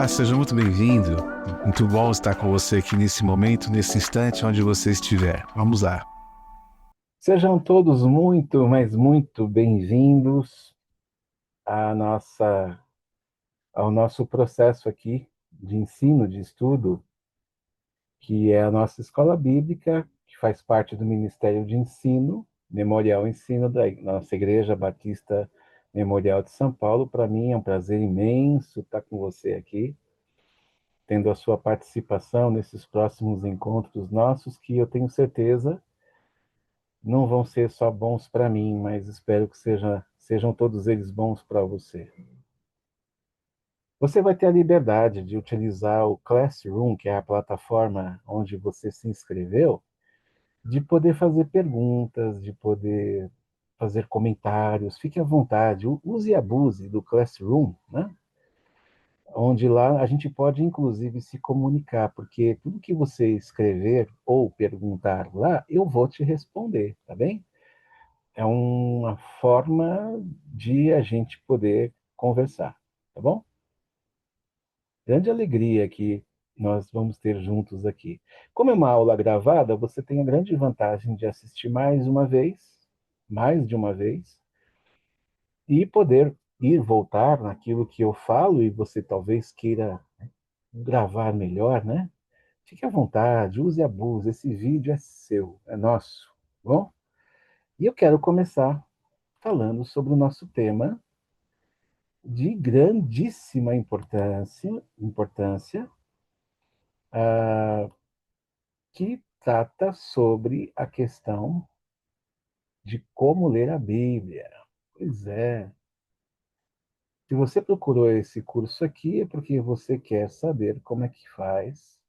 Olá, seja muito bem-vindo. Muito bom estar com você aqui nesse momento, nesse instante onde você estiver. Vamos lá. Sejam todos muito, mas muito bem-vindos à ao nosso processo aqui de ensino, de estudo, que é a nossa escola bíblica, que faz parte do Ministério de Ensino, Memorial Ensino da nossa Igreja Batista Memorial de São Paulo. Para mim é um prazer imenso estar com você aqui, tendo a sua participação nesses próximos encontros nossos, que eu tenho certeza não vão ser só bons para mim, mas espero que sejam todos eles bons para você. Você vai ter a liberdade de utilizar o Classroom, que é a plataforma onde você se inscreveu, de poder fazer perguntas, de poder fazer comentários. Fique à vontade, use e abuse do Classroom, né? Onde lá a gente pode, inclusive, se comunicar, porque tudo que você escrever ou perguntar lá, eu vou te responder, tá bem? É uma forma de a gente poder conversar, tá bom? Grande alegria que nós vamos ter juntos aqui. Como é uma aula gravada, você tem a grande vantagem de assistir mais de uma vez, e poder ir voltar naquilo que eu falo e você talvez queira gravar melhor, né? Fique à vontade, use e abuse. Esse vídeo é seu, é nosso, tá bom? E eu quero começar falando sobre o nosso tema de grandíssima importância, que trata sobre a questão de como ler a Bíblia. Pois é. Se você procurou esse curso aqui, é porque você quer saber como é que faz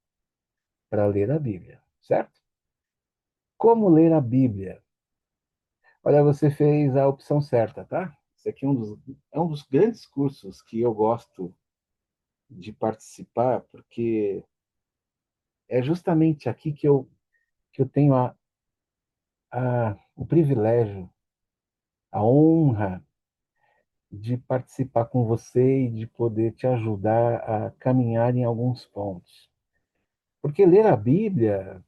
para ler a Bíblia, certo? Como ler a Bíblia? Olha, você fez a opção certa, tá? Esse aqui é um dos grandes cursos que eu gosto de participar, porque é justamente aqui que eu tenho o privilégio, a honra de participar com você e de poder te ajudar a caminhar em alguns pontos. Porque ler a Bíblia,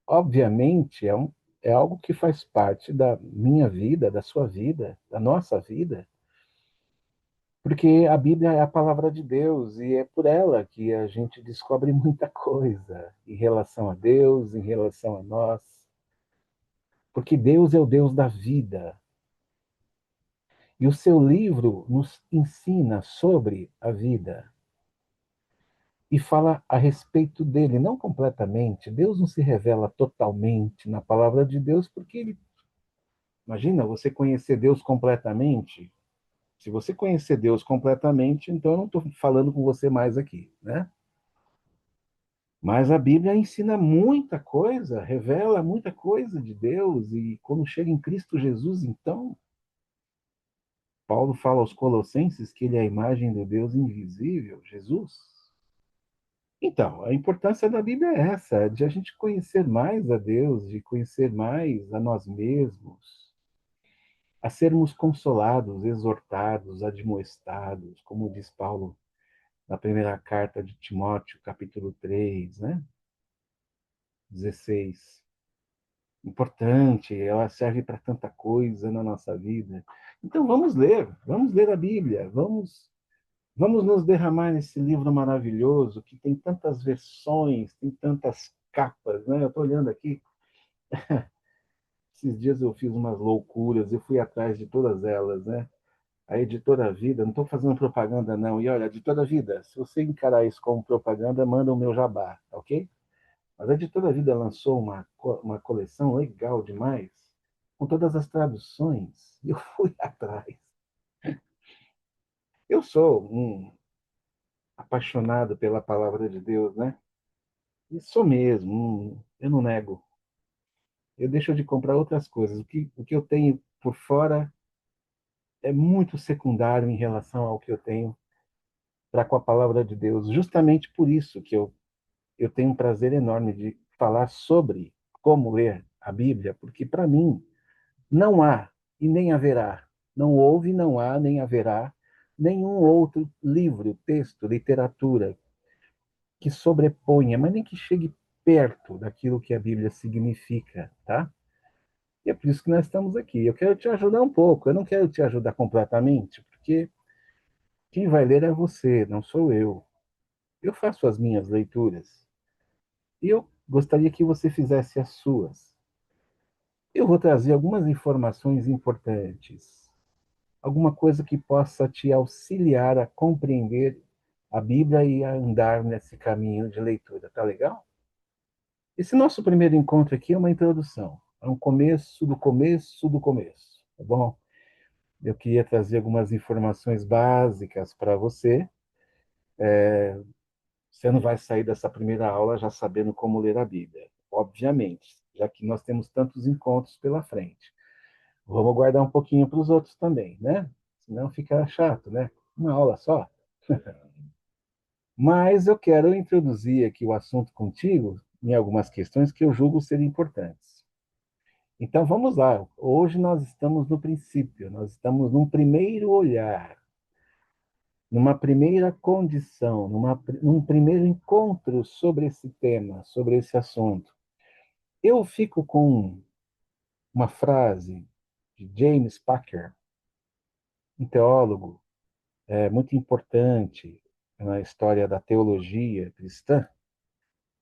obviamente, é algo que faz parte da minha vida, da sua vida, da nossa vida, porque a Bíblia é a palavra de Deus e é por ela que a gente descobre muita coisa em relação a Deus, em relação a nós, porque Deus é o Deus da vida. E o seu livro nos ensina sobre a vida e fala a respeito dele, não completamente. Deus não se revela totalmente na palavra de Deus, porque imagina você conhecer Deus completamente. Se você conhecer Deus completamente, então eu não estou falando com você mais aqui, né? Mas a Bíblia ensina muita coisa, revela muita coisa de Deus, e quando chega em Cristo Jesus, então, Paulo fala aos Colossenses que ele é a imagem do Deus invisível, Jesus. Então, a importância da Bíblia é essa, de a gente conhecer mais a Deus, de conhecer mais a nós mesmos, a sermos consolados, exortados, admoestados, como diz Paulo na primeira carta de Timóteo, capítulo 3, né? 16. Importante, ela serve para tanta coisa na nossa vida. Então vamos ler a Bíblia, vamos nos derramar nesse livro maravilhoso que tem tantas versões, tem tantas capas, né? Eu estou olhando aqui, esses dias eu fiz umas loucuras, eu fui atrás de todas elas, né? A Editora Vida, não estou fazendo propaganda não, e olha, Editora Vida, se você encarar isso como propaganda, manda o meu jabá, tá ok? Mas a Editora Vida lançou uma coleção legal demais, com todas as traduções, e eu fui atrás. Eu sou um apaixonado pela palavra de Deus, né? E sou mesmo, eu não nego. Eu deixo de comprar outras coisas. O que eu tenho por fora é muito secundário em relação ao que eu tenho para com a palavra de Deus. Justamente por isso que eu tenho um prazer enorme de falar sobre como ler a Bíblia, porque para mim não há e nem haverá, não houve, não há, nem haverá nenhum outro livro, texto, literatura que sobreponha, mas nem que chegue perto daquilo que a Bíblia significa, tá? E é por isso que nós estamos aqui. Eu quero te ajudar um pouco, eu não quero te ajudar completamente, porque quem vai ler é você, não sou eu. Eu faço as minhas leituras e eu gostaria que você fizesse as suas. Eu vou trazer algumas informações importantes, alguma coisa que possa te auxiliar a compreender a Bíblia e a andar nesse caminho de leitura, tá legal? Esse nosso primeiro encontro aqui é uma introdução, é um começo do começo do começo, tá bom? Eu queria trazer algumas informações básicas para você. Você não vai sair dessa primeira aula já sabendo como ler a Bíblia, obviamente, já que nós temos tantos encontros pela frente. Vamos guardar um pouquinho para os outros também, né? Senão fica chato, né? Uma aula só. Mas eu quero introduzir aqui o assunto contigo em algumas questões que eu julgo serem importantes. Então vamos lá. Hoje nós estamos no princípio, nós estamos num primeiro olhar, numa primeira condição, num primeiro encontro sobre esse tema, sobre esse assunto. Eu fico com uma frase de James Packer, um teólogo muito importante na história da teologia cristã.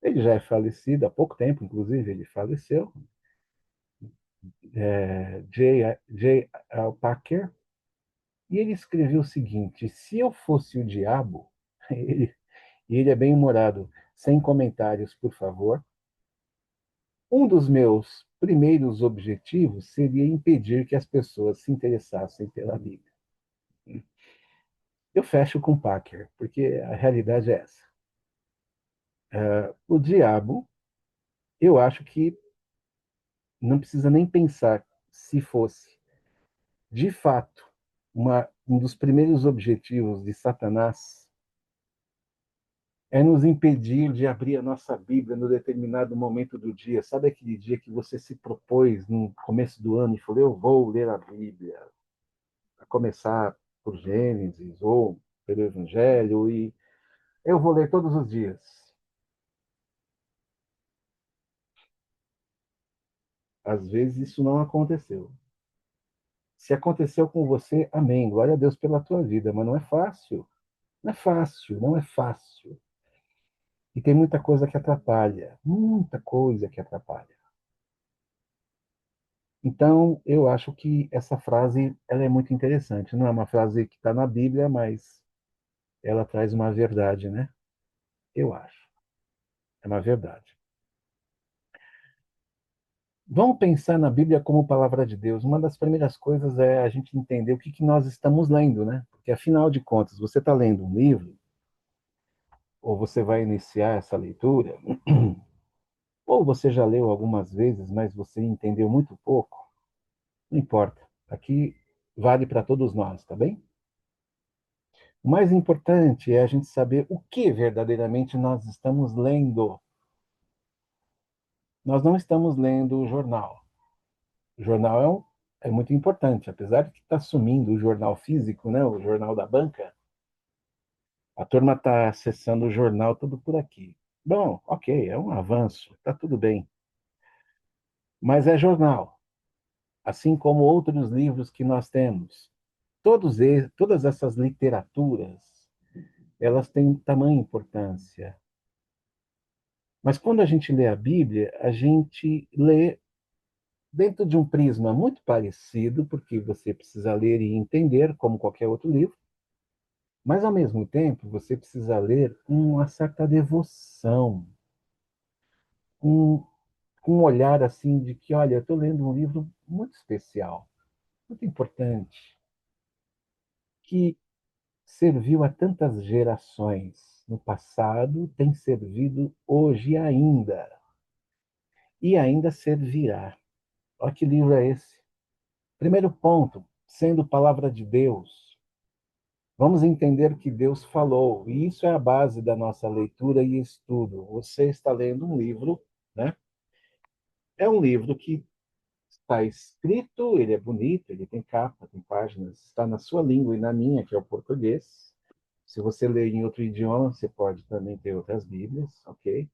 Ele já é falecido há pouco tempo, inclusive, ele faleceu. J. L. Packer, e ele escreveu o seguinte: se eu fosse o diabo, ele, e ele é bem-humorado, sem comentários, por favor, um dos meus primeiros objetivos seria impedir que as pessoas se interessassem pela Bíblia. Eu fecho com Packer, porque a realidade é essa. O diabo, eu acho que não precisa nem pensar se fosse, de fato, um dos primeiros objetivos de Satanás é nos impedir de abrir a nossa Bíblia no determinado momento do dia. Sabe aquele dia que você se propôs no começo do ano e falou: eu vou ler a Bíblia, a começar por Gênesis ou pelo Evangelho, e eu vou ler todos os dias. Às vezes isso não aconteceu. Se aconteceu com você, amém. Glória a Deus pela tua vida, mas não é fácil. Não é fácil, não é fácil. E tem muita coisa que atrapalha, muita coisa que atrapalha. Então, eu acho que essa frase ela é muito interessante. Não é uma frase que está na Bíblia, mas ela traz uma verdade, né? Eu acho. É uma verdade. Vamos pensar na Bíblia como palavra de Deus. Uma das primeiras coisas é a gente entender o que nós estamos lendo, né? Porque, afinal de contas, você está lendo um livro, ou você vai iniciar essa leitura, ou você já leu algumas vezes, mas você entendeu muito pouco, não importa. Aqui vale para todos nós, tá bem? O mais importante é a gente saber o que verdadeiramente nós estamos lendo. Nós não estamos lendo o jornal. O jornal é muito importante, apesar de que está sumindo o jornal físico, né, o jornal da banca. A turma está acessando o jornal tudo por aqui. Bom, ok, é um avanço, está tudo bem. Mas é jornal, assim como outros livros que nós temos. Todas essas literaturas, elas têm tamanha importância. Mas quando a gente lê a Bíblia, a gente lê dentro de um prisma muito parecido, porque você precisa ler e entender, como qualquer outro livro, mas ao mesmo tempo você precisa ler com uma certa devoção, com, com um olhar assim de que, olha, eu estou lendo um livro muito especial, muito importante, que serviu a tantas gerações no passado, tem servido hoje ainda, e ainda servirá. Olha que livro é esse. Primeiro ponto, sendo palavra de Deus, vamos entender que Deus falou, e isso é a base da nossa leitura e estudo. Você está lendo um livro, né? É um livro que Está escrito, ele é bonito, ele tem capa, tem páginas, está na sua língua e na minha, que é o português. Se você ler em outro idioma, você pode também ter outras Bíblias, ok?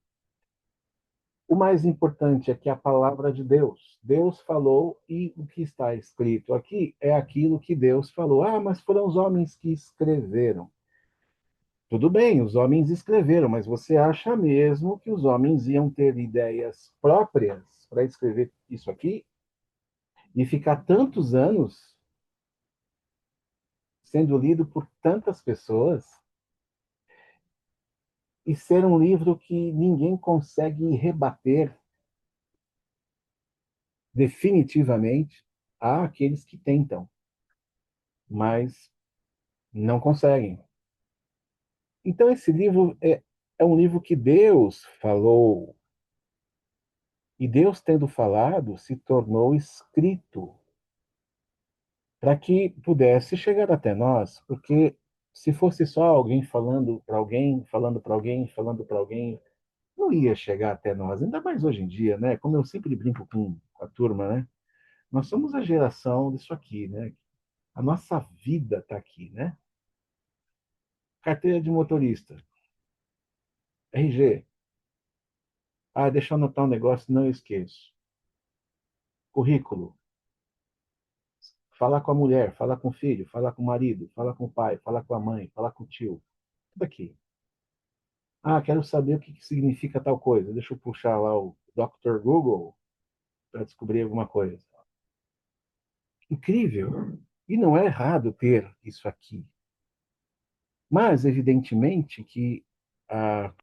O mais importante é que a palavra de Deus, Deus falou e o que está escrito aqui é aquilo que Deus falou. Ah, mas foram os homens que escreveram. Tudo bem, os homens escreveram, mas você acha mesmo que os homens iam ter ideias próprias para escrever isso aqui e ficar tantos anos sendo lido por tantas pessoas e ser um livro que ninguém consegue rebater definitivamente? Há aqueles que tentam, mas não conseguem. Então, esse livro é um livro que Deus falou, e Deus, tendo falado, se tornou escrito para que pudesse chegar até nós, porque se fosse só alguém falando para alguém, falando para alguém, falando para alguém, não ia chegar até nós, ainda mais hoje em dia, né? Como eu sempre brinco com a turma, né? Nós somos a geração disso aqui, né? A nossa vida está aqui, né? Carteira de motorista, RG. Ah, deixa eu anotar um negócio, não esqueço. Currículo. Falar com a mulher, falar com o filho, falar com o marido, falar com o pai, falar com a mãe, falar com o tio. Tudo aqui. Ah, quero saber o que significa tal coisa. Deixa eu puxar lá o Dr. Google para descobrir alguma coisa. Incrível. E não é errado ter isso aqui. Mas, evidentemente, que a,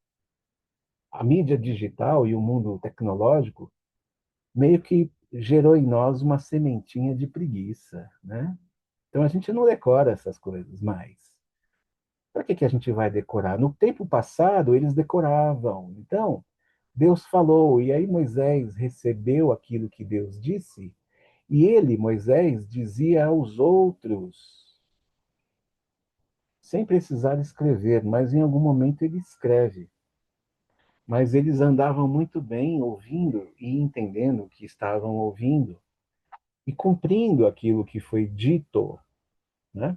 a mídia digital e o mundo tecnológico meio que gerou em nós uma sementinha de preguiça, né? Então a gente não decora essas coisas mais. Para que a gente vai decorar? No tempo passado, eles decoravam. Então, Deus falou, e aí Moisés recebeu aquilo que Deus disse, e ele, Moisés, dizia aos outros, sem precisar escrever, mas em algum momento ele escreve. Mas eles andavam muito bem ouvindo e entendendo o que estavam ouvindo e cumprindo aquilo que foi dito, né?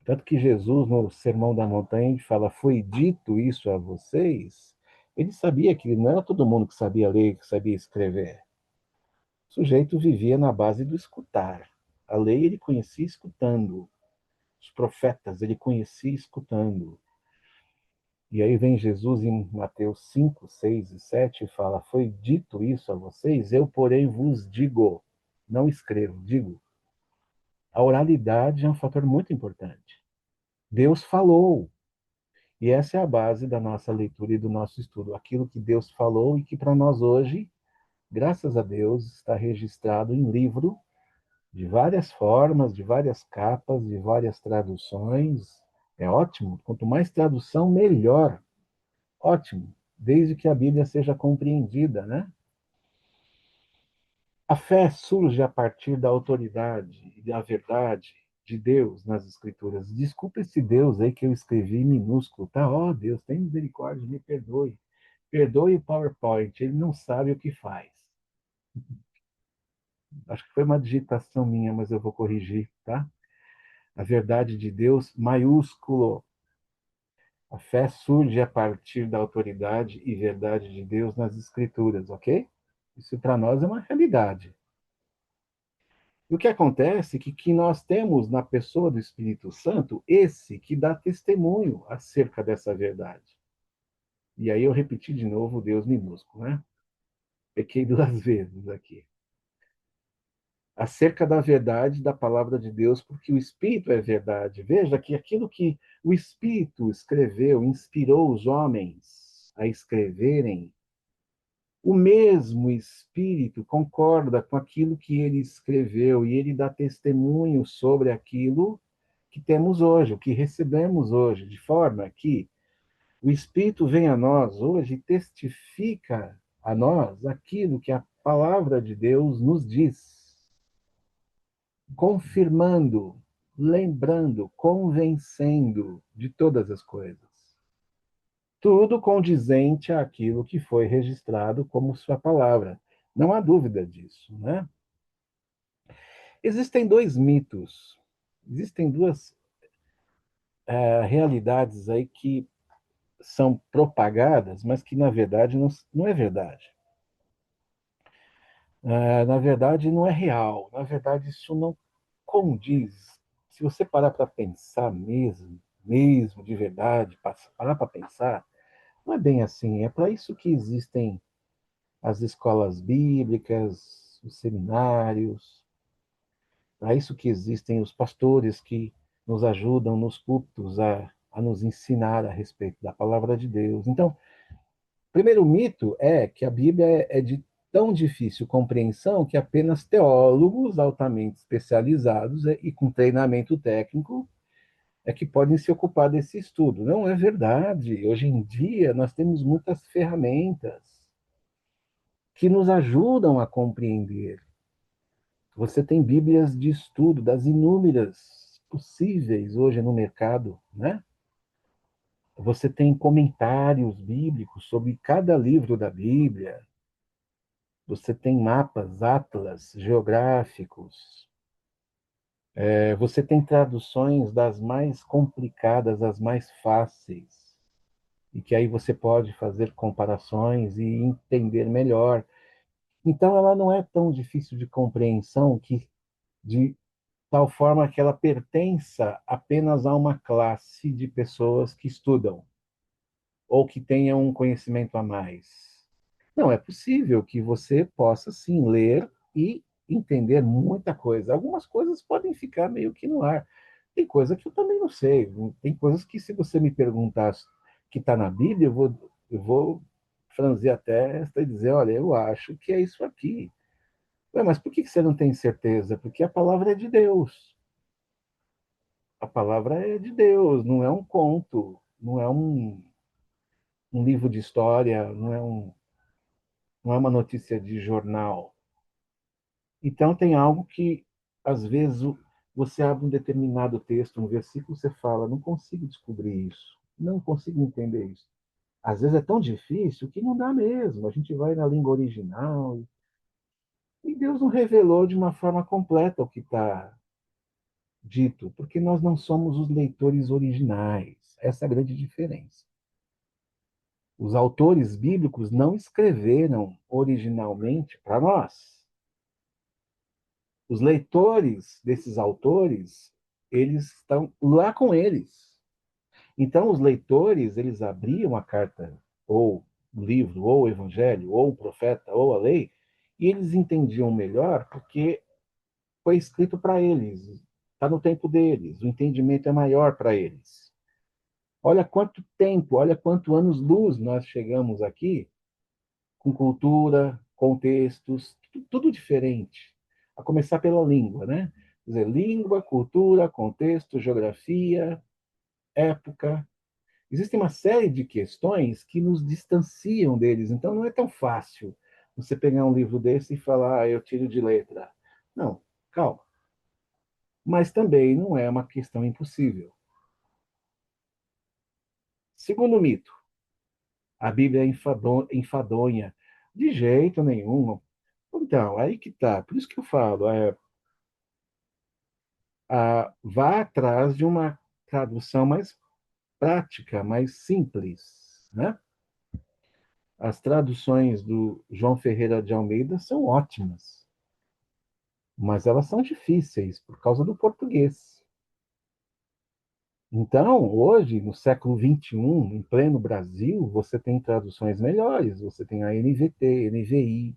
Tanto que Jesus, no Sermão da Montanha, fala: foi dito isso a vocês. Ele sabia que não era todo mundo que sabia ler, que sabia escrever. O sujeito vivia na base do escutar. A lei ele conhecia escutando. Os profetas ele conhecia escutando. E aí vem Jesus em Mateus 5, 6 e 7 e fala: foi dito isso a vocês, eu, porém, vos digo. Não escrevo, digo. A oralidade é um fator muito importante. Deus falou. E essa é a base da nossa leitura e do nosso estudo. Aquilo que Deus falou e que para nós hoje, graças a Deus, está registrado em livro, de várias formas, de várias capas, de várias traduções. É ótimo. Quanto mais tradução, melhor. Ótimo. Desde que a Bíblia seja compreendida, né? A fé surge a partir da autoridade e da verdade de Deus nas Escrituras. Desculpa esse Deus aí que eu escrevi em minúsculo, tá? Ó, oh, Deus, tem misericórdia, me perdoe. Perdoe o PowerPoint, ele não sabe o que faz. Acho que foi uma digitação minha, mas eu vou corrigir, tá? A verdade de Deus, maiúsculo. A fé surge a partir da autoridade e verdade de Deus nas Escrituras, ok? Isso para nós é uma realidade. E o que acontece é que nós temos na pessoa do Espírito Santo esse que dá testemunho acerca dessa verdade. E aí eu repeti de novo o Deus minúsculo, né? Pequei duas vezes aqui. Acerca da verdade da palavra de Deus, porque o Espírito é verdade. Veja que aquilo que o Espírito escreveu, inspirou os homens a escreverem, o mesmo Espírito concorda com aquilo que ele escreveu e ele dá testemunho sobre aquilo que temos hoje, o que recebemos hoje, de forma que o Espírito vem a nós hoje e testifica a nós aquilo que a palavra de Deus nos diz, confirmando, lembrando, convencendo de todas as coisas. Tudo condizente àquilo que foi registrado como sua palavra. Não há dúvida disso, né? Existem dois mitos, existem duas realidades aí que são propagadas, mas que na verdade não é verdade. Na verdade, não é real. Na verdade, isso não condiz. Se você parar para pensar mesmo de verdade, parar para pensar, não é bem assim. É para isso que existem as escolas bíblicas, os seminários, para isso que existem os pastores que nos ajudam nos cultos a nos ensinar a respeito da palavra de Deus. Então, o primeiro mito é que a Bíblia é de tão difícil compreensão que apenas teólogos altamente especializados e com treinamento técnico é que podem se ocupar desse estudo. Não é verdade. Hoje em dia, nós temos muitas ferramentas que nos ajudam a compreender. Você tem bíblias de estudo das inúmeras possíveis hoje no mercado, né? Você tem comentários bíblicos sobre cada livro da Bíblia. Você tem mapas, atlas geográficos. Você tem traduções das mais complicadas às mais fáceis. E que aí você pode fazer comparações e entender melhor. Então, ela não é tão difícil de compreensão que de tal forma que ela pertença apenas a uma classe de pessoas que estudam ou que tenham um conhecimento a mais. Não, é possível que você possa sim ler e entender muita coisa. Algumas coisas podem ficar meio que no ar. Tem coisa que eu também não sei. Tem coisas que, se você me perguntar que está na Bíblia, eu vou franzir a testa e dizer: olha, eu acho que é isso aqui. Ué, mas por que você não tem certeza? Porque a palavra é de Deus. A palavra é de Deus, não é um conto, não é um livro de história, não é uma notícia de jornal. Então, tem algo que, às vezes, você abre um determinado texto, um versículo, você fala: não consigo descobrir isso, não consigo entender isso. Às vezes é tão difícil que não dá mesmo. A gente vai na língua original e Deus não revelou de uma forma completa o que está dito, porque nós não somos os leitores originais. Essa é a grande diferença. Os autores bíblicos não escreveram originalmente para nós. Os leitores desses autores, eles estão lá com eles. Então, os leitores, eles abriam a carta, ou o livro, ou o evangelho, ou o profeta, ou a lei, e eles entendiam melhor porque foi escrito para eles, está no tempo deles, o entendimento é maior para eles. Olha quanto tempo, olha quantos anos-luz nós chegamos aqui, com cultura, contextos, tudo diferente. A começar pela língua, né? Quer dizer, língua, cultura, contexto, geografia, época. Existe uma série de questões que nos distanciam deles, então não é tão fácil você pegar um livro desse e falar: eu tiro de letra. Não, calma. Mas também não é uma questão impossível. Segundo mito, a Bíblia é enfadonha. De jeito nenhum. Então, aí que tá. Por isso que eu falo, vá atrás de uma tradução mais prática, mais simples, né? As traduções do João Ferreira de Almeida são ótimas, mas elas são difíceis por causa do português. Então, hoje, no século XXI, em pleno Brasil, você tem traduções melhores. Você tem a NVT, NVI,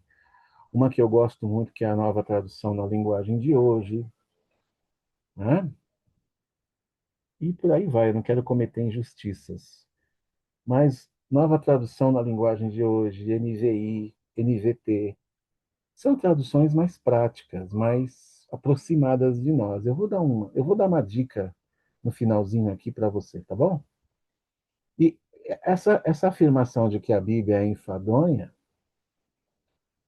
uma que eu gosto muito, que é a nova tradução na linguagem de hoje, né? E por aí vai, eu não quero cometer injustiças. Mas nova tradução na linguagem de hoje, NVI, NVT, são traduções mais práticas, mais aproximadas de nós. Eu vou dar uma dica no finalzinho aqui para você, tá bom? E essa afirmação de que a Bíblia é enfadonha,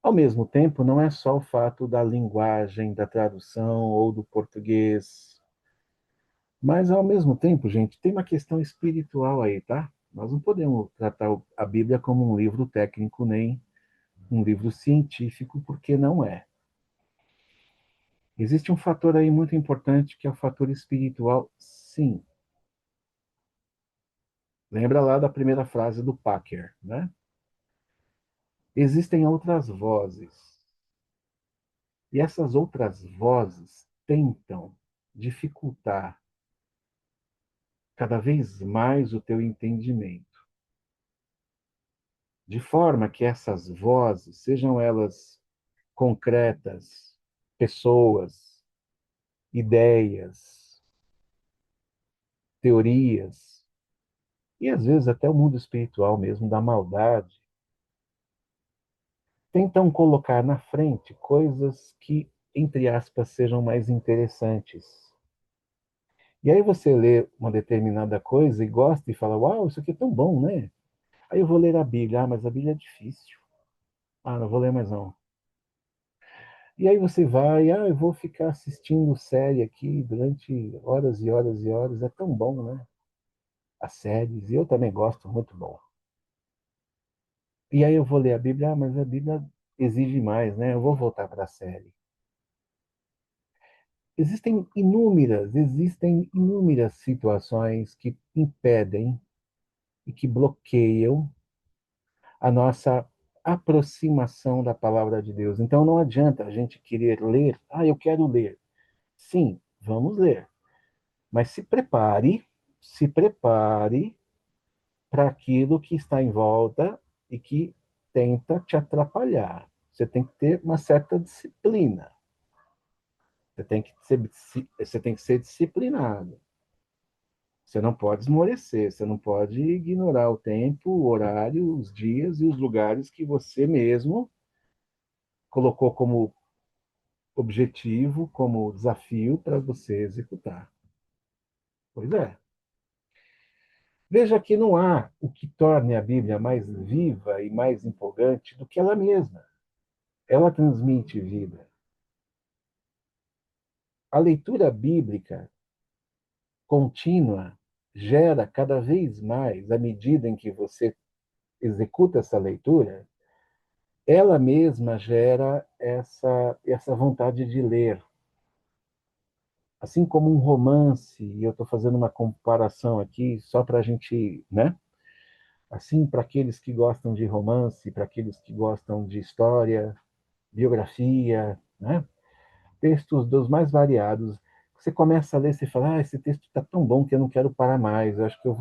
ao mesmo tempo, não é só o fato da linguagem, da tradução ou do português, mas ao mesmo tempo, gente, tem uma questão espiritual aí, tá? Nós não podemos tratar a Bíblia como um livro técnico, nem um livro científico, porque não é. Existe um fator aí muito importante que é o fator espiritual, sim. Lembra lá da primeira frase do Packer, né? Existem outras vozes. E essas outras vozes tentam dificultar cada vez mais o teu entendimento, de forma que essas vozes, sejam elas concretas, pessoas, ideias, teorias, e às vezes até o mundo espiritual mesmo, da maldade, tentam colocar na frente coisas que, entre aspas, sejam mais interessantes. E aí você lê uma determinada coisa e gosta e fala, uau, isso aqui é tão bom, né? Aí eu vou ler a Bíblia, mas a Bíblia é difícil. Não vou ler mais não. E aí você vai, eu vou ficar assistindo série aqui durante horas e horas e horas, é tão bom, né? As séries, e eu também gosto, muito bom. E aí eu vou ler a Bíblia, mas a Bíblia exige mais, né? Eu vou voltar para a série. Existem inúmeras situações que impedem e que bloqueiam a nossa aproximação da palavra de Deus. Então não adianta a gente querer ler, eu quero ler. Sim, vamos ler. Mas se prepare para aquilo que está em volta e que tenta te atrapalhar. Você tem que ter uma certa disciplina. Você tem que ser disciplinado. Você não pode esmorecer, você não pode ignorar o tempo, o horário, os dias e os lugares que você mesmo colocou como objetivo, como desafio para você executar. Pois é. Veja que não há o que torne a Bíblia mais viva e mais empolgante do que ela mesma. Ela transmite vida. A leitura bíblica contínua gera cada vez mais, à medida em que você executa essa leitura, ela mesma gera essa vontade de ler. Assim como um romance, e eu estou fazendo uma comparação aqui só para a gente, né? Assim, para aqueles que gostam de romance, para aqueles que gostam de história, biografia, né? Textos dos mais variados. Você começa a ler, você fala, esse texto está tão bom que eu não quero parar mais. Eu acho que eu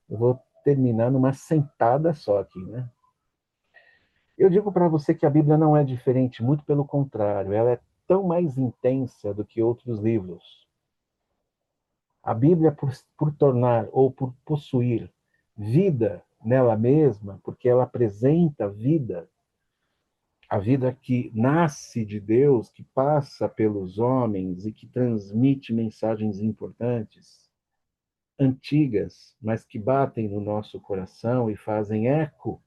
vou terminar numa sentada só aqui, né? Eu digo para você que a Bíblia não é diferente, muito pelo contrário, ela é tão mais intensa do que outros livros. A Bíblia, por tornar ou por possuir vida nela mesma, porque ela apresenta vida, a vida que nasce de Deus, que passa pelos homens e que transmite mensagens importantes, antigas, mas que batem no nosso coração e fazem eco,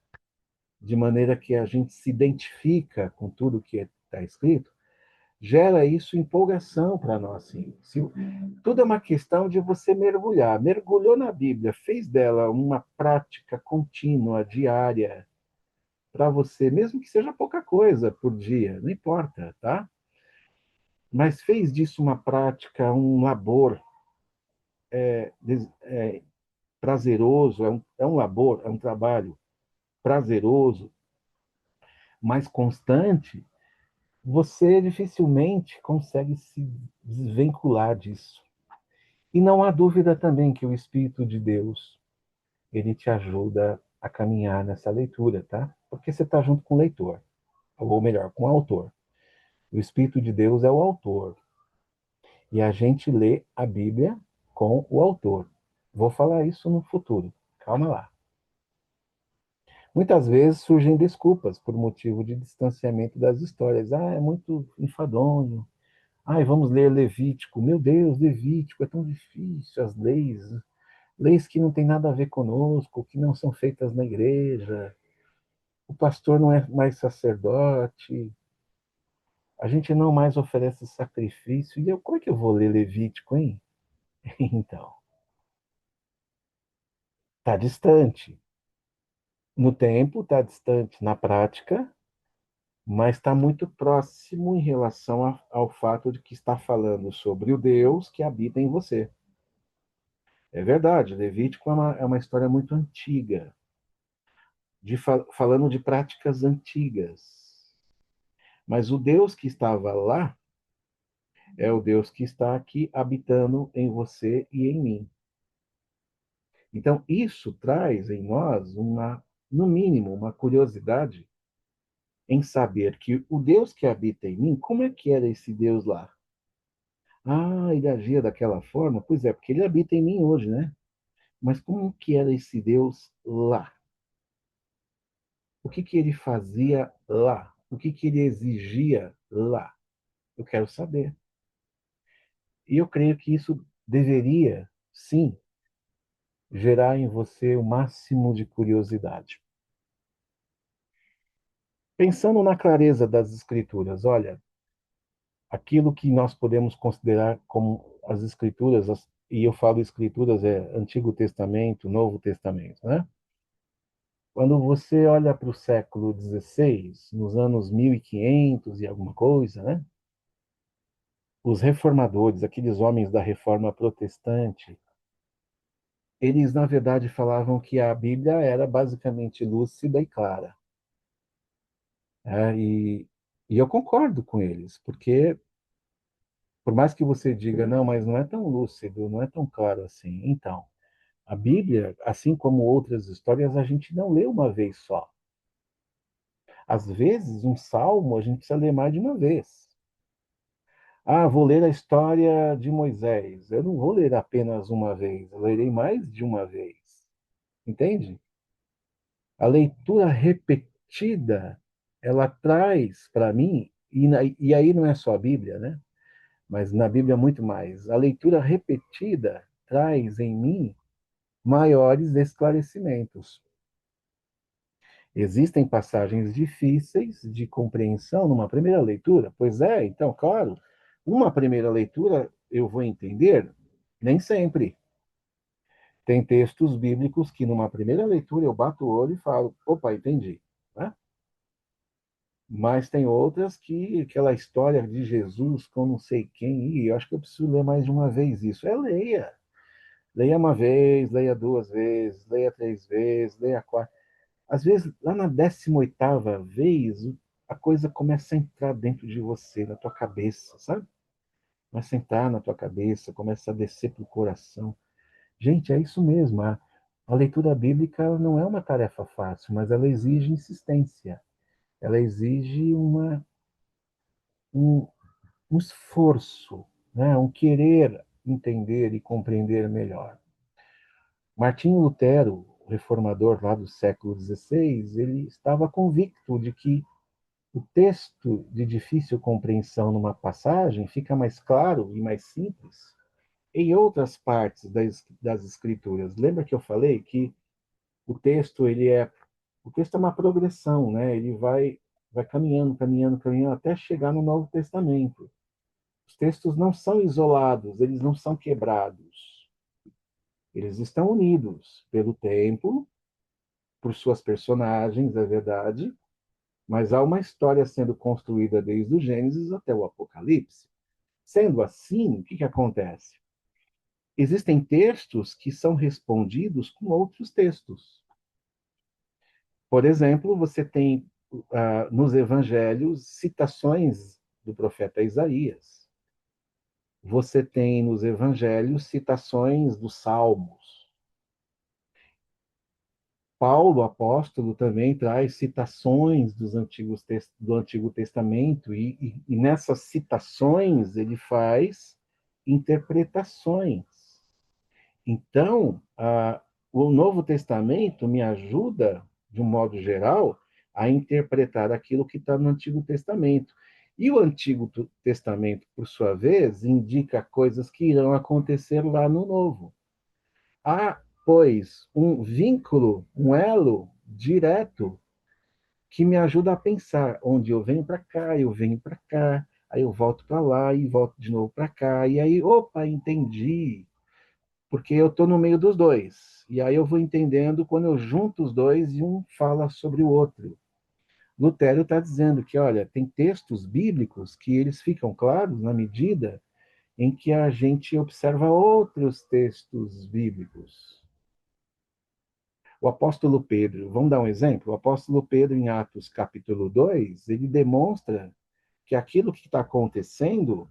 de maneira que a gente se identifica com tudo que está escrito, gera isso empolgação para nós. Sim. Tudo é uma questão de você mergulhar. Mergulhou na Bíblia, fez dela uma prática contínua, diária, para você, mesmo que seja pouca coisa por dia, não importa, tá? Mas fez disso uma prática, um labor prazeroso, é um labor, é um trabalho prazeroso, mais constante, você dificilmente consegue se desvincular disso. E não há dúvida também que o Espírito de Deus, ele te ajuda a caminhar nessa leitura, tá? Porque você está junto com o leitor, ou melhor, com o autor. O Espírito de Deus é o autor. E a gente lê a Bíblia com o autor. Vou falar isso no futuro. Calma lá. Muitas vezes surgem desculpas por motivo de distanciamento das histórias. É muito enfadonho. Vamos ler Levítico. Meu Deus, Levítico é tão difícil, as leis que não têm nada a ver conosco, que não são feitas na igreja. O pastor não é mais sacerdote. A gente não mais oferece sacrifício. E como é que eu vou ler Levítico, hein? Então, está distante. No tempo, está distante. Na prática, mas está muito próximo em relação ao fato de que está falando sobre o Deus que habita em você. É verdade, Levítico é uma história muito antiga, falando de práticas antigas. Mas o Deus que estava lá é o Deus que está aqui habitando em você e em mim. Então, isso traz em nós no mínimo, uma curiosidade em saber que o Deus que habita em mim, como é que era esse Deus lá? Ah, ele agia daquela forma? Pois é, porque ele habita em mim hoje, né? Mas como que era esse Deus lá? O que que ele fazia lá? O que que ele exigia lá? Eu quero saber. E eu creio que isso deveria, sim, gerar em você o máximo de curiosidade. Pensando na clareza das Escrituras, olha, aquilo que nós podemos considerar como as Escrituras, e eu falo Escrituras, é Antigo Testamento, Novo Testamento, né? Quando você olha para o século XVI, nos anos 1500 e alguma coisa, né? Os reformadores, aqueles homens da reforma protestante, eles, na verdade, falavam que a Bíblia era basicamente lúcida e clara. E eu concordo com eles, porque, por mais que você diga, não, mas não é tão lúcido, não é tão claro assim. Então, a Bíblia, assim como outras histórias, a gente não lê uma vez só. Às vezes, um salmo a gente precisa ler mais de uma vez. Ah, vou ler a história de Moisés. Eu não vou ler apenas uma vez, eu lerei mais de uma vez. Entende? A leitura repetida, ela traz para mim, e aí não é só a Bíblia, né? Mas na Bíblia muito mais. A leitura repetida traz em mim maiores esclarecimentos. Existem passagens difíceis de compreensão numa primeira leitura? Pois é, então, claro, uma primeira leitura eu vou entender? Nem sempre. Tem textos bíblicos que numa primeira leitura eu bato o olho e falo, opa, entendi. Né? Mas tem outras que aquela história de Jesus com não sei quem, e eu acho que eu preciso ler mais de uma vez isso. Leia. Leia uma vez, leia duas vezes, leia três vezes, leia quatro. Às vezes, lá na 18ª vez, a coisa começa a entrar dentro de você, na tua cabeça, sabe? Começa a entrar na tua cabeça, começa a descer para o coração. Gente, é isso mesmo. A leitura bíblica não é uma tarefa fácil, mas ela exige insistência. Ela exige um, um esforço, né? Um querer entender e compreender melhor. Martinho Lutero, o reformador lá do século XVI, ele estava convicto de que o texto de difícil compreensão numa passagem fica mais claro e mais simples em outras partes das escrituras. Lembra que eu falei que o texto é uma progressão, né? Ele vai caminhando, caminhando, caminhando até chegar no Novo Testamento. Os textos não são isolados, eles não são quebrados. Eles estão unidos pelo tempo, por suas personagens, é verdade, mas há uma história sendo construída desde o Gênesis até o Apocalipse. Sendo assim, o que acontece? Existem textos que são respondidos com outros textos. Por exemplo, você tem nos evangelhos citações do profeta Isaías. Você tem nos evangelhos citações dos Salmos. Paulo, apóstolo, também traz citações do Antigo Testamento, e nessas citações ele faz interpretações. Então, o Novo Testamento me ajuda, de um modo geral, a interpretar aquilo que está no Antigo Testamento. E o Antigo Testamento, por sua vez, indica coisas que irão acontecer lá no Novo. Há, pois, um vínculo, um elo direto que me ajuda a pensar onde eu venho para cá, eu venho para cá, aí eu volto para lá e volto de novo para cá, e aí, opa, entendi, porque eu estou no meio dos dois. E aí eu vou entendendo quando eu junto os dois e um fala sobre o outro. Lutero está dizendo que, olha, tem textos bíblicos que eles ficam claros na medida em que a gente observa outros textos bíblicos. O apóstolo Pedro, vamos dar um exemplo? O apóstolo Pedro, em Atos capítulo 2, ele demonstra que aquilo que está acontecendo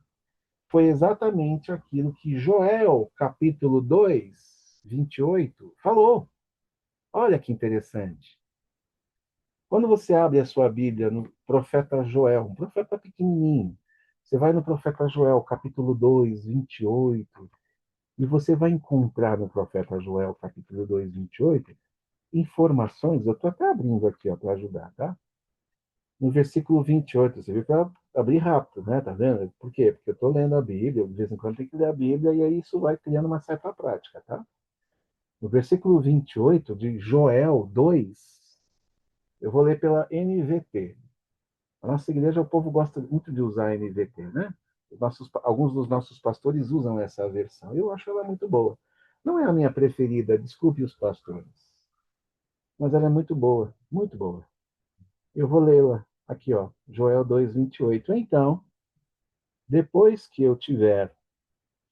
foi exatamente aquilo que Joel, capítulo 2, 28, falou. Olha que interessante. Quando você abre a sua Bíblia no profeta Joel, um profeta pequenininho, você vai no profeta Joel, capítulo 2, 28, e você vai encontrar no profeta Joel, capítulo 2, 28, informações, eu estou até abrindo aqui para ajudar, tá? No versículo 28, você viu que eu abri rápido, né? Tá vendo? Por quê? Porque eu estou lendo a Bíblia, de vez em quando tem que ler a Bíblia, e aí isso vai criando uma certa prática, tá? No versículo 28 de Joel 2, eu vou ler pela NVT. A nossa igreja, o povo gosta muito de usar a NVT, né? Alguns dos nossos pastores usam essa versão. Eu acho ela muito boa. Não é a minha preferida, desculpe os pastores, mas ela é muito boa, muito boa. Eu vou lê-la aqui, ó, Joel 2:28. Então, depois que eu tiver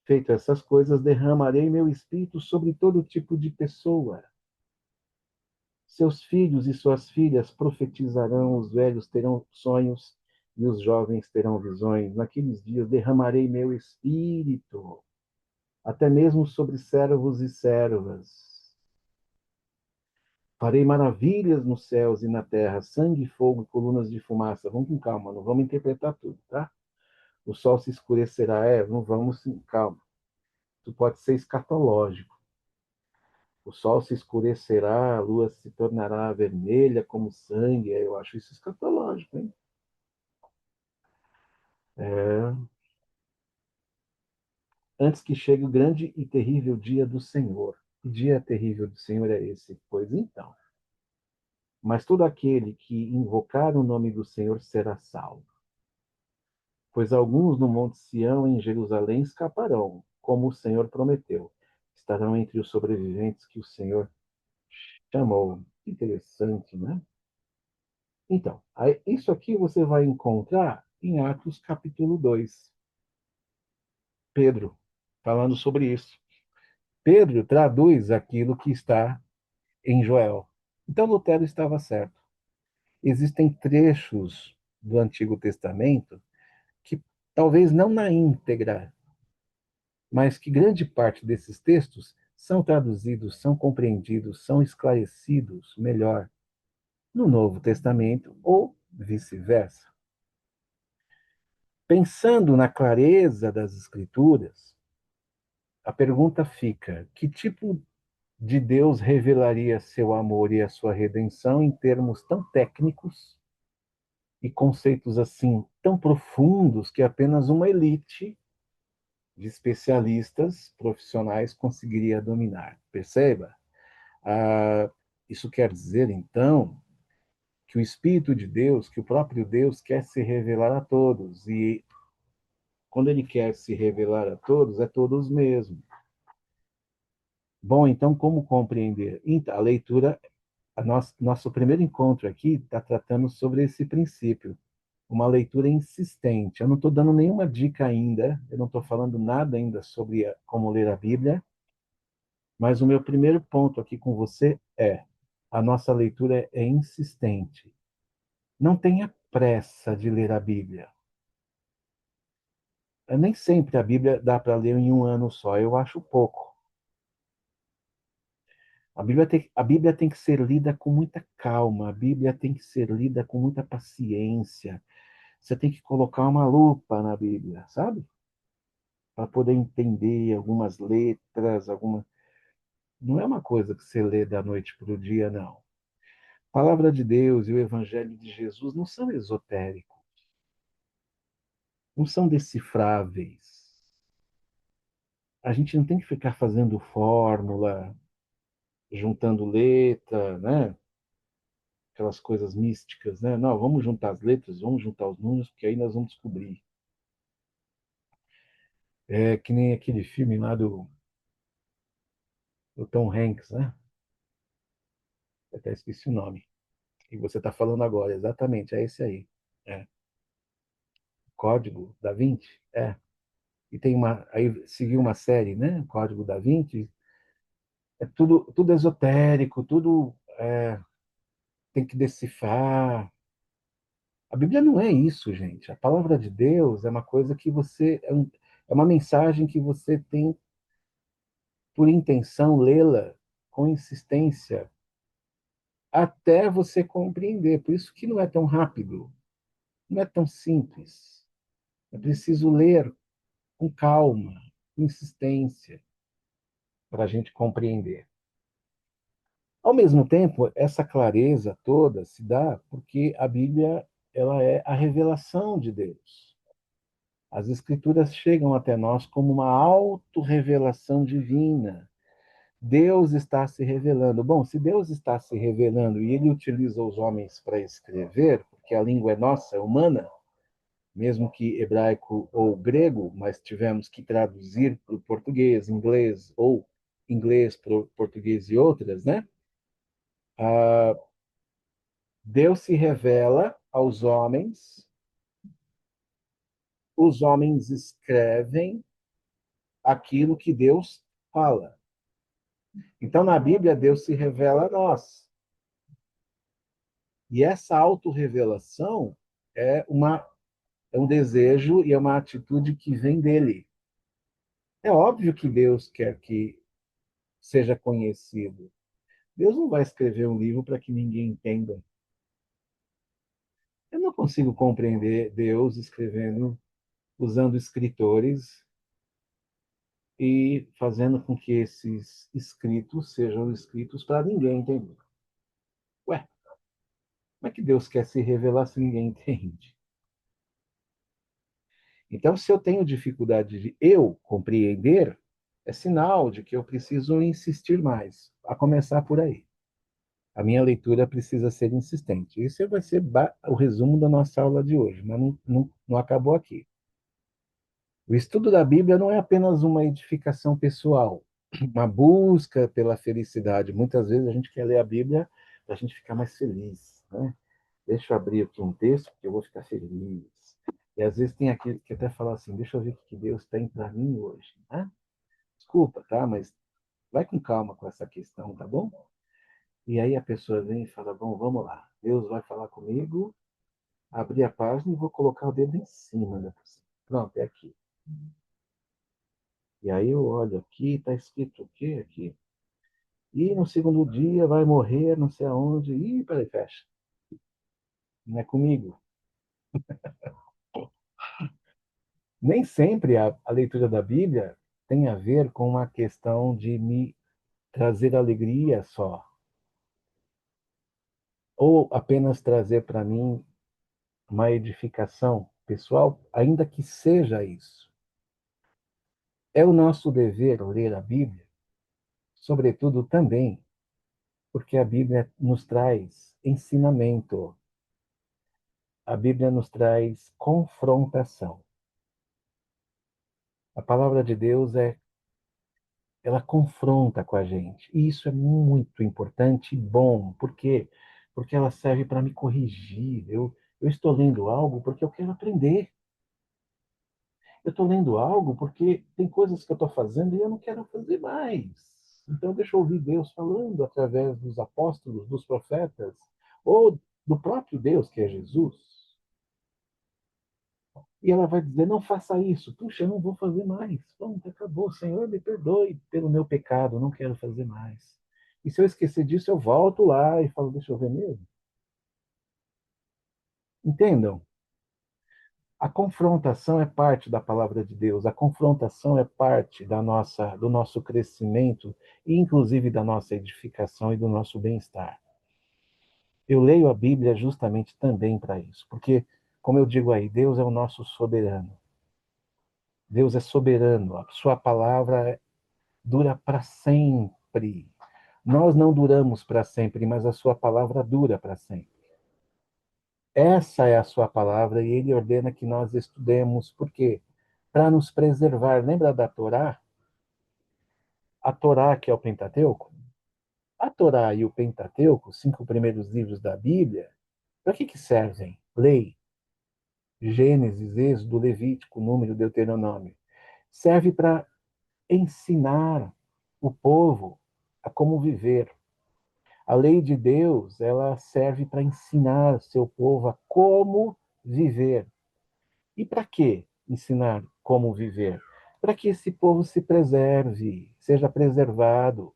feito essas coisas, derramarei meu espírito sobre todo tipo de pessoa. Seus filhos e suas filhas profetizarão, os velhos terão sonhos e os jovens terão visões. Naqueles dias derramarei meu espírito, até mesmo sobre servos e servas. Farei maravilhas nos céus e na terra, sangue, fogo e colunas de fumaça. Vamos com calma, não vamos interpretar tudo, tá? O sol se escurecerá, não vamos, calma. Isso pode ser escatológico. O sol se escurecerá, a lua se tornará vermelha como sangue. Eu acho isso escatológico, hein? É, antes que chegue o grande e terrível dia do Senhor. Que dia terrível do Senhor é esse? Pois então. Mas todo aquele que invocar o nome do Senhor será salvo. Pois alguns no Monte Sião, em Jerusalém, escaparão, como o Senhor prometeu. Estarão entre os sobreviventes que o Senhor chamou. Interessante, né? Então, isso aqui você vai encontrar em Atos capítulo 2. Pedro, falando sobre isso. Pedro traduz aquilo que está em Joel. Então, Lutero estava certo. Existem trechos do Antigo Testamento que, talvez não na íntegra, mas que grande parte desses textos são traduzidos, são compreendidos, são esclarecidos melhor no Novo Testamento ou vice-versa. Pensando na clareza das Escrituras, a pergunta fica: que tipo de Deus revelaria seu amor e a sua redenção em termos tão técnicos e conceitos assim tão profundos que apenas uma elite de especialistas profissionais conseguiria dominar? Perceba? Ah, isso quer dizer, então, que o Espírito de Deus, que o próprio Deus quer se revelar a todos. E quando ele quer se revelar a todos, é todos mesmo. Bom, então, como compreender? Então, a leitura, nosso primeiro encontro aqui está tratando sobre esse princípio, uma leitura insistente. Eu não estou dando nenhuma dica ainda, eu não estou falando nada ainda sobre como ler a Bíblia, mas o meu primeiro ponto aqui com você é: a nossa leitura é insistente. Não tenha pressa de ler a Bíblia. Nem sempre a Bíblia dá para ler em um ano só, eu acho pouco. A Bíblia tem que ser lida com muita calma, a Bíblia tem que ser lida com muita paciência. Você tem que colocar uma lupa na Bíblia, sabe? Para poder entender algumas letras, alguma. Não é uma coisa que você lê da noite para o dia, não. A palavra de Deus e o Evangelho de Jesus não são esotéricos, não são decifráveis. A gente não tem que ficar fazendo fórmula, juntando letra, né? Aquelas coisas místicas, né? Não, vamos juntar as letras, vamos juntar os números, porque aí nós vamos descobrir. É que nem aquele filme lá do Tom Hanks, né? Eu até esqueci o nome. que você está falando agora, exatamente, é esse aí. É. Código da Vinci, é. E tem uma, aí seguiu uma série, né? Código da Vinci, é tudo esotérico, tudo tem que decifrar. A Bíblia não é isso, gente. A palavra de Deus é uma coisa que é uma mensagem que você tem por intenção lê-la com insistência até você compreender. Por isso que não é tão rápido, não é tão simples. É preciso ler com calma, com insistência, para a gente compreender. Ao mesmo tempo, essa clareza toda se dá porque a Bíblia ela é a revelação de Deus. As Escrituras chegam até nós como uma autorrevelação divina. Deus está se revelando. Bom, se Deus está se revelando e ele utiliza os homens para escrever, porque a língua é nossa, é humana, mesmo que hebraico ou grego, mas tivemos que traduzir para o português, inglês ou inglês para o português e outras, né? Ah, Deus se revela aos homens, os homens escrevem aquilo que Deus fala. Então, na Bíblia, Deus se revela a nós. E essa autorrevelação é, é um desejo e é uma atitude que vem dele. É óbvio que Deus quer que seja conhecido. Deus não vai escrever um livro para que ninguém entenda. Eu não consigo compreender Deus escrevendo, usando escritores e fazendo com que esses escritos sejam escritos para ninguém entender. Ué, como é que Deus quer se revelar se ninguém entende? Então, se eu tenho dificuldade de eu compreender, é sinal de que eu preciso insistir mais, a começar por aí. A minha leitura precisa ser insistente. Isso vai ser o resumo da nossa aula de hoje, mas não acabou aqui. O estudo da Bíblia não é apenas uma edificação pessoal, uma busca pela felicidade. Muitas vezes a gente quer ler a Bíblia para a gente ficar mais feliz, né? Deixa eu abrir aqui um texto porque eu vou ficar feliz. E às vezes tem aquele que até fala assim, deixa eu ver o que Deus tem para mim hoje, né? Desculpa, tá? Mas vai com calma com essa questão, tá bom? E aí a pessoa vem e fala, bom, vamos lá. Deus vai falar comigo, abrir a página e vou colocar o dedo em cima da pessoa. Pronto, é aqui. E aí eu olho aqui, está escrito o quê aqui? E no segundo dia vai morrer, não sei aonde. Ih, peraí, fecha. Não é comigo. Nem sempre a leitura da Bíblia tem a ver com uma questão de me trazer alegria só. Ou apenas trazer para mim uma edificação pessoal, ainda que seja isso. É o nosso dever ler a Bíblia, sobretudo também porque a Bíblia nos traz ensinamento, a Bíblia nos traz confrontação. A palavra de Deus ela confronta com a gente. E isso é muito importante e bom. Por quê? Porque ela serve para me corrigir. Eu estou lendo algo porque eu quero aprender. Eu estou lendo algo porque tem coisas que eu estou fazendo e eu não quero fazer mais. Então, deixa eu ouvir Deus falando através dos apóstolos, dos profetas, ou do próprio Deus, que é Jesus. E ela vai dizer: não faça isso. Puxa, eu não vou fazer mais. Pronto, acabou. Senhor, me perdoe pelo meu pecado, não quero fazer mais. E se eu esquecer disso, eu volto lá e falo: deixa eu ver mesmo. Entendam? A confrontação é parte da palavra de Deus, a confrontação é parte do nosso crescimento e, inclusive, da nossa edificação e do nosso bem-estar. Eu leio a Bíblia justamente também para isso, porque, como eu digo aí, Deus é o nosso soberano. Deus é soberano, a sua palavra dura para sempre. Nós não duramos para sempre, mas a sua palavra dura para sempre. Essa é a sua palavra e ele ordena que nós estudemos. Por quê? Para nos preservar. Lembra da Torá? A Torá, que é o Pentateuco? A Torá e o Pentateuco, os 5 primeiros livros da Bíblia, para que servem? Lei, Gênesis, Êxodo, Levítico, Número, Deuteronômio. Serve para ensinar o povo a como viver. A lei de Deus, ela serve para ensinar seu povo a como viver. E para que ensinar como viver? Para que esse povo se preserve, seja preservado.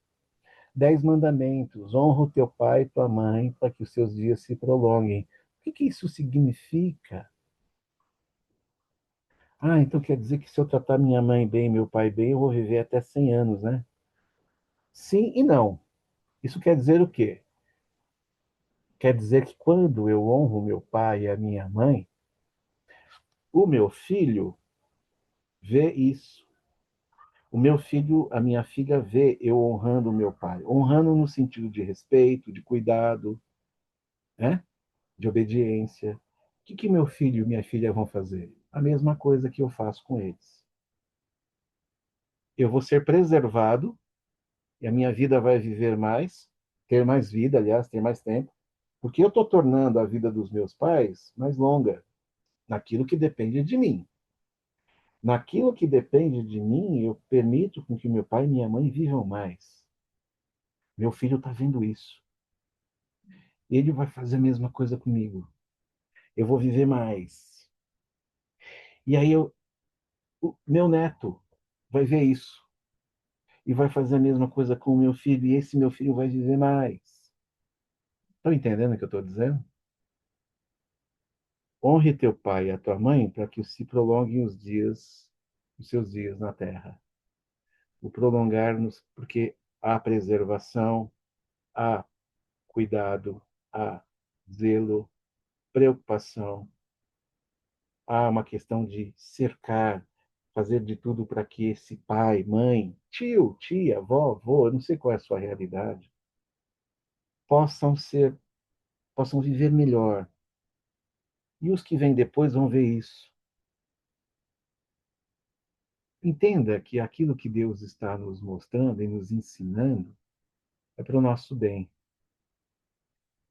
10 mandamentos: honra o teu pai e tua mãe para que os seus dias se prolonguem. O que isso significa? Ah, então quer dizer que se eu tratar minha mãe bem, meu pai bem, eu vou viver até 100 anos, né? Sim e não. Isso quer dizer o quê? Quer dizer que quando eu honro meu pai e a minha mãe, o meu filho vê isso. O meu filho, a minha filha vê eu honrando o meu pai. Honrando no sentido de respeito, de cuidado, né? De obediência. O que meu filho e minha filha vão fazer? A mesma coisa que eu faço com eles. Eu vou ser preservado e a minha vida vai viver mais, ter mais vida, aliás, ter mais tempo, porque eu estou tornando a vida dos meus pais mais longa, naquilo que depende de mim. Naquilo que depende de mim, eu permito com que meu pai e minha mãe vivam mais. Meu filho está vendo isso. Ele vai fazer a mesma coisa comigo. Eu vou viver mais. E aí o meu neto vai ver isso e vai fazer a mesma coisa com o meu filho, e esse meu filho vai viver mais. Estão entendendo o que eu estou dizendo? Honre teu pai e a tua mãe para que se prolonguem os seus dias na terra. O prolongar-nos, porque há preservação, há cuidado, há zelo, preocupação, há uma questão de cercar, fazer de tudo para que esse pai, mãe, tio, tia, avó, avô, eu não sei qual é a sua realidade, possam ser, possam viver melhor. E os que vêm depois vão ver isso. Entenda que aquilo que Deus está nos mostrando e nos ensinando é para o nosso bem.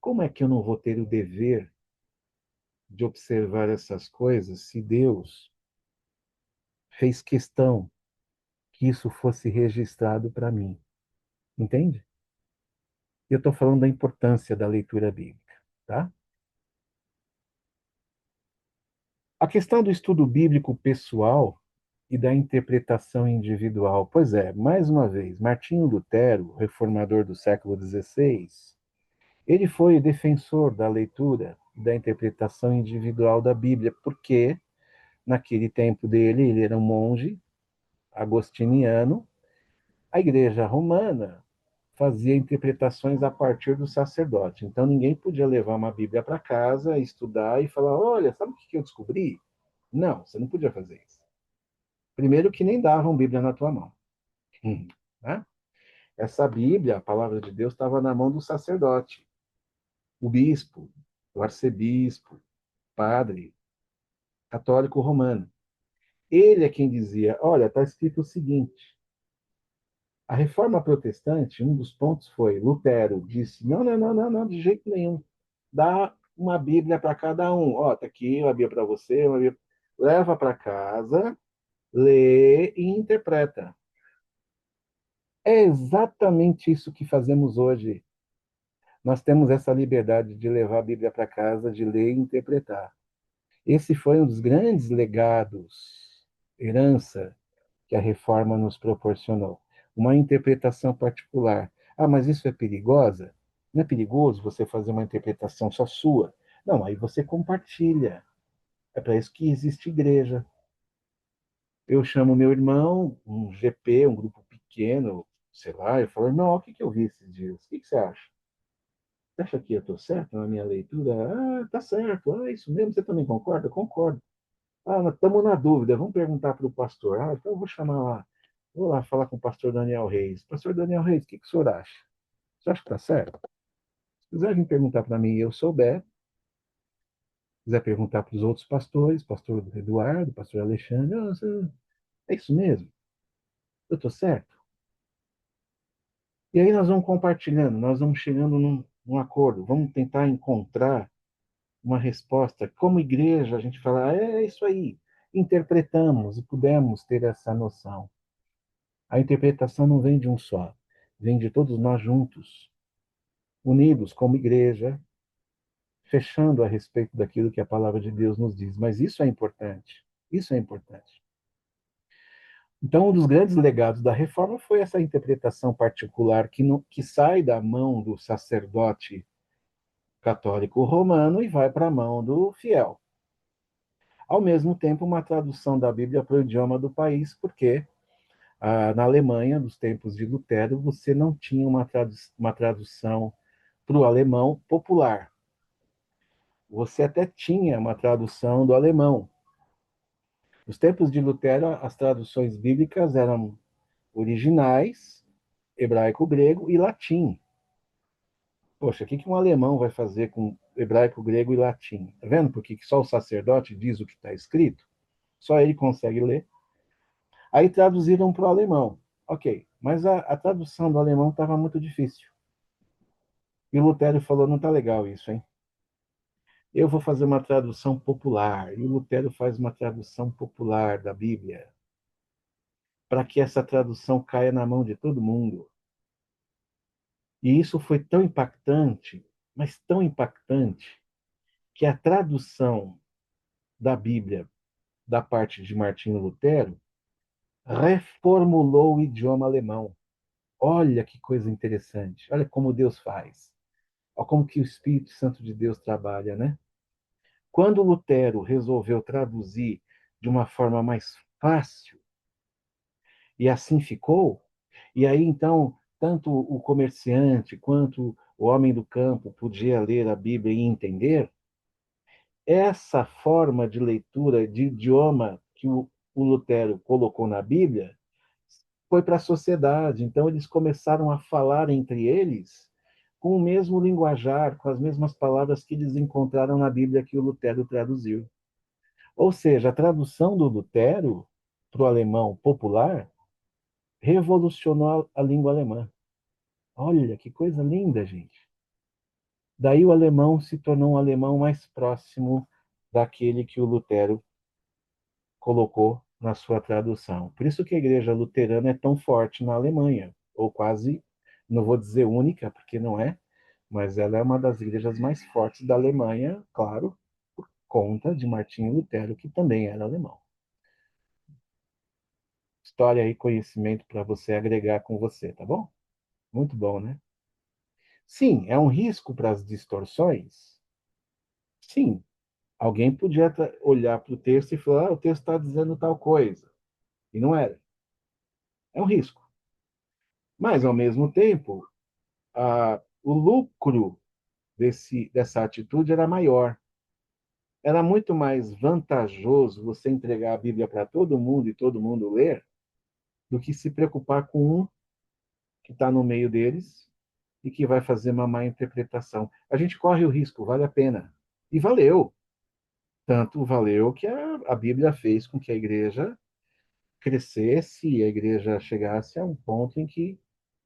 Como é que eu não vou ter o dever de observar essas coisas se Deus fez questão que isso fosse registrado para mim? Entende? Eu estou falando da importância da leitura bíblica, tá? A questão do estudo bíblico pessoal e da interpretação individual. Pois é, mais uma vez, Martinho Lutero, reformador do século XVI, ele foi defensor da leitura e da interpretação individual da Bíblia, porque naquele tempo dele ele era um monge agostiniano. A igreja romana fazia interpretações a partir do sacerdote. Então ninguém podia levar uma Bíblia para casa, estudar e falar: olha, sabe o que eu descobri? Não, você não podia fazer isso. Primeiro que nem davam Bíblia na tua mão. Né? Essa Bíblia, a palavra de Deus, estava na mão do sacerdote, o bispo, o arcebispo, padre católico romano. Ele é quem dizia: olha, está escrito o seguinte. A reforma protestante, um dos pontos foi: Lutero disse: não, não, não, não, não, de jeito nenhum. Dá uma Bíblia para cada um. Ó, tá aqui uma Bíblia para você, uma Bíblia. Leva para casa, lê e interpreta. É exatamente isso que fazemos hoje. Nós temos essa liberdade de levar a Bíblia para casa, de ler e interpretar. Esse foi um dos grandes legados, herança que a reforma nos proporcionou. Uma interpretação particular. Ah, mas isso é perigosa? Não é perigoso você fazer uma interpretação só sua? Não, aí você compartilha. É para isso que existe igreja. Eu chamo meu irmão, um GP, um grupo pequeno, sei lá, eu falo: irmão, o que eu vi esses dias? O que você acha? Você acha que eu estou certo na minha leitura? Ah, tá certo. Ah, isso mesmo, você também concorda? Concordo. Ah, nós estamos na dúvida, vamos perguntar para o pastor. Ah, então eu vou chamar lá. Vou lá falar com o pastor Daniel Reis. Pastor Daniel Reis, o que o senhor acha? Você acha que está certo? Se quiser vir perguntar para mim e eu souber, quiser perguntar para os outros pastores, pastor Eduardo, pastor Alexandre: é isso mesmo? Eu estou certo? E aí nós vamos compartilhando, nós vamos chegando num acordo, vamos tentar encontrar uma resposta. Como igreja, a gente fala, é isso aí, interpretamos e pudemos ter essa noção. A interpretação não vem de um só, vem de todos nós juntos, unidos como igreja, fechando a respeito daquilo que a palavra de Deus nos diz. Mas isso é importante, isso é importante. Então, um dos grandes legados da reforma foi essa interpretação particular que sai da mão do sacerdote católico romano e vai para a mão do fiel. Ao mesmo tempo, uma tradução da Bíblia para o idioma do país, porque na Alemanha, dos tempos de Lutero, você não tinha uma tradução para o alemão popular. Você até tinha uma tradução do alemão. Nos tempos de Lutero, as traduções bíblicas eram originais, hebraico, grego e latim. Poxa, o que um alemão vai fazer com hebraico, grego e latim? Tá vendo por que só o sacerdote diz o que está escrito? Só ele consegue ler. Aí traduziram para o alemão. Ok, mas a tradução do alemão estava muito difícil. E o Lutero falou, não está legal isso, hein? Eu vou fazer uma tradução popular. E o Lutero faz uma tradução popular da Bíblia, para que essa tradução caia na mão de todo mundo. E isso foi tão impactante, mas tão impactante, que a tradução da Bíblia da parte de Martinho Lutero reformulou o idioma alemão. Olha que coisa interessante. Olha como Deus faz. Olha como que o Espírito Santo de Deus trabalha, né? Quando Lutero resolveu traduzir de uma forma mais fácil, e assim ficou, e aí então, tanto o comerciante quanto o homem do campo podia ler a Bíblia e entender, essa forma de leitura de idioma que o Lutero colocou na Bíblia foi para a sociedade. Então, eles começaram a falar entre eles com o mesmo linguajar, com as mesmas palavras que eles encontraram na Bíblia que o Lutero traduziu. Ou seja, a tradução do Lutero para o alemão popular revolucionou a língua alemã. Olha que coisa linda, gente. Daí o alemão se tornou um alemão mais próximo daquele que o Lutero colocou na sua tradução. Por isso que a igreja luterana é tão forte na Alemanha, ou quase, não vou dizer única, porque não é, mas ela é uma das igrejas mais fortes da Alemanha, claro, por conta de Martinho Lutero, que também era alemão. História e conhecimento para você agregar com você, tá bom? Muito bom, né? Sim, é um risco para as distorções? Sim. Alguém podia olhar para o texto e falar, o texto está dizendo tal coisa. E não era. É um risco. Mas, ao mesmo tempo, o lucro dessa atitude era maior. Era muito mais vantajoso você entregar a Bíblia para todo mundo e todo mundo ler, do que se preocupar com um que está no meio deles e que vai fazer uma má interpretação. A gente corre o risco, vale a pena. E valeu. Tanto valeu que a Bíblia fez com que a igreja crescesse e a igreja chegasse a um ponto em que,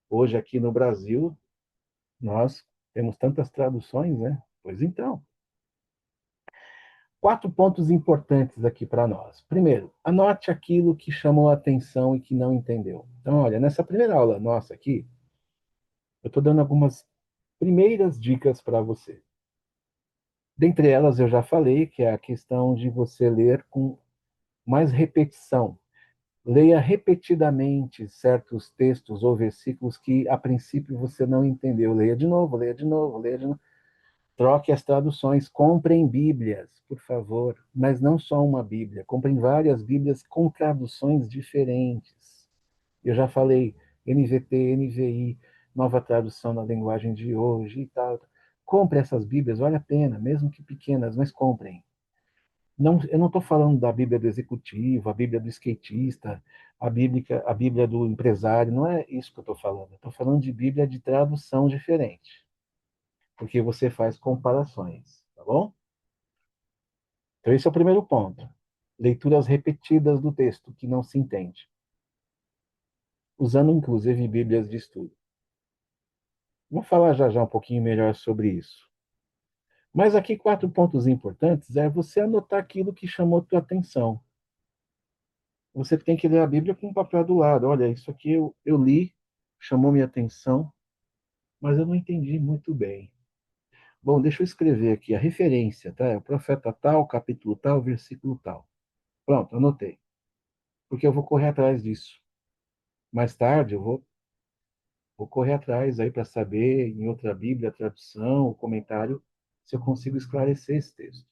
hoje aqui no Brasil, nós temos tantas traduções, né? Pois então, 4 pontos importantes aqui para nós. Primeiro, anote aquilo que chamou a atenção e que não entendeu. Então, olha, nessa primeira aula nossa aqui, eu estou dando algumas primeiras dicas para você. Dentre elas, eu já falei que é a questão de você ler com mais repetição. Leia repetidamente certos textos ou versículos que, a princípio, você não entendeu. Leia de novo, leia de novo, leia de novo. Troque as traduções, comprem Bíblias, por favor, mas não só uma Bíblia, comprem várias Bíblias com traduções diferentes. Eu já falei NVT, NVI, nova tradução na linguagem de hoje e tal. Compre essas Bíblias, vale a pena, mesmo que pequenas, mas comprem. Não, eu não estou falando da Bíblia do executivo, a Bíblia do skatista, a Bíblia do empresário, não é isso que eu estou falando. Estou falando de Bíblia de tradução diferente, porque você faz comparações, tá bom? Então, esse é o primeiro ponto. Leituras repetidas do texto que não se entende, usando inclusive Bíblias de estudo. Vou falar já já um pouquinho melhor sobre isso. Mas aqui 4 pontos importantes é você anotar aquilo que chamou tua atenção. Você tem que ler a Bíblia com o papel do lado. Olha, isso aqui eu li, chamou minha atenção, mas eu não entendi muito bem. Bom, deixa eu escrever aqui a referência, tá? É o profeta tal, capítulo tal, versículo tal. Pronto, anotei. Porque eu vou correr atrás disso. Mais tarde eu vou correr atrás aí para saber em outra Bíblia, tradução, comentário, se eu consigo esclarecer esse texto.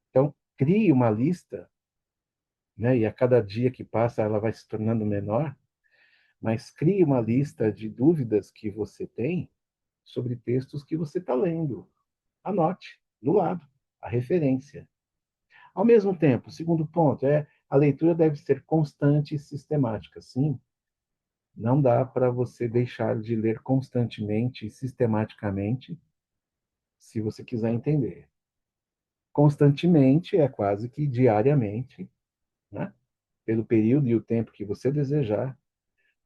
Então, crie uma lista, né? E a cada dia que passa ela vai se tornando menor, mas crie uma lista de dúvidas que você tem sobre textos que você está lendo. Anote do lado a referência. Ao mesmo tempo, o segundo ponto é a leitura deve ser constante e sistemática. Sim, não dá para você deixar de ler constantemente e sistematicamente se você quiser entender. Constantemente é quase que diariamente, né? Pelo período e o tempo que você desejar.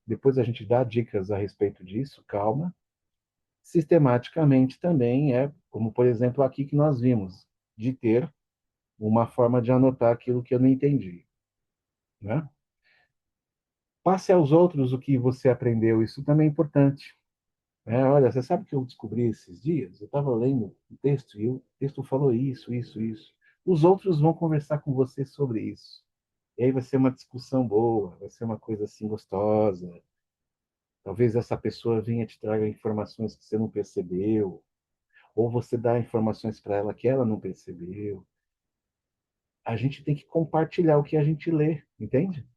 Depois a gente dá dicas a respeito disso, calma. Sistematicamente também é, como por exemplo aqui que nós vimos, de ter uma forma de anotar aquilo que eu não entendi, né? Passe aos outros o que você aprendeu, isso também é importante. Olha, você sabe o que eu descobri esses dias? Eu estava lendo um texto e o texto falou isso, isso, isso. Os outros vão conversar com você sobre isso. E aí vai ser uma discussão boa, vai ser uma coisa assim gostosa. Talvez essa pessoa venha te traga informações que você não percebeu, ou você dá informações para ela que ela não percebeu. A gente tem que compartilhar o que a gente lê, entende?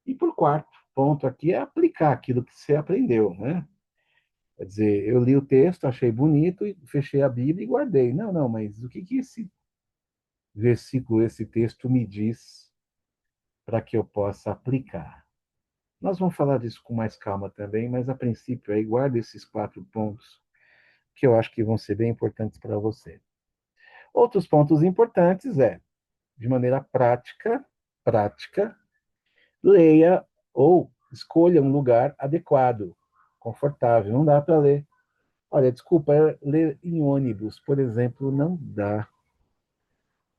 E por quarto ponto aqui é aplicar aquilo que você aprendeu, né? Quer dizer, eu li o texto, achei bonito, e fechei a Bíblia e guardei. Não, não, mas o que que esse versículo, esse texto me diz para que eu possa aplicar? Nós vamos falar disso com mais calma também, mas a princípio aí guarda esses 4 pontos que eu acho que vão ser bem importantes para você. Outros pontos importantes é, de maneira prática, leia ou escolha um lugar adequado, confortável. Não dá para ler. Olha, desculpa, ler em ônibus, por exemplo, não dá.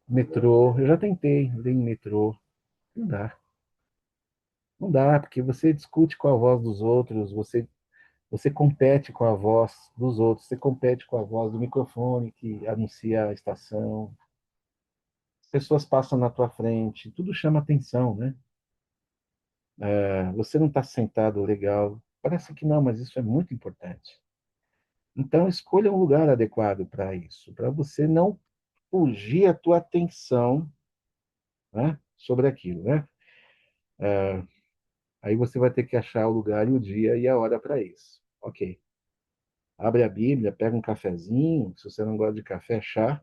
Metrô, eu já tentei ler em metrô. Não dá. Não dá, porque você discute com a voz dos outros, você compete com a voz dos outros, você compete com a voz do microfone que anuncia a estação. As pessoas passam na tua frente, tudo chama atenção, né? Você não está sentado legal. Parece que não, mas isso é muito importante. Então, escolha um lugar adequado para isso, para você não fugir a tua atenção, né, sobre aquilo, né? Aí você vai ter que achar o lugar e o dia e a hora para isso. Ok. Abre a Bíblia, pega um cafezinho, se você não gosta de café, chá,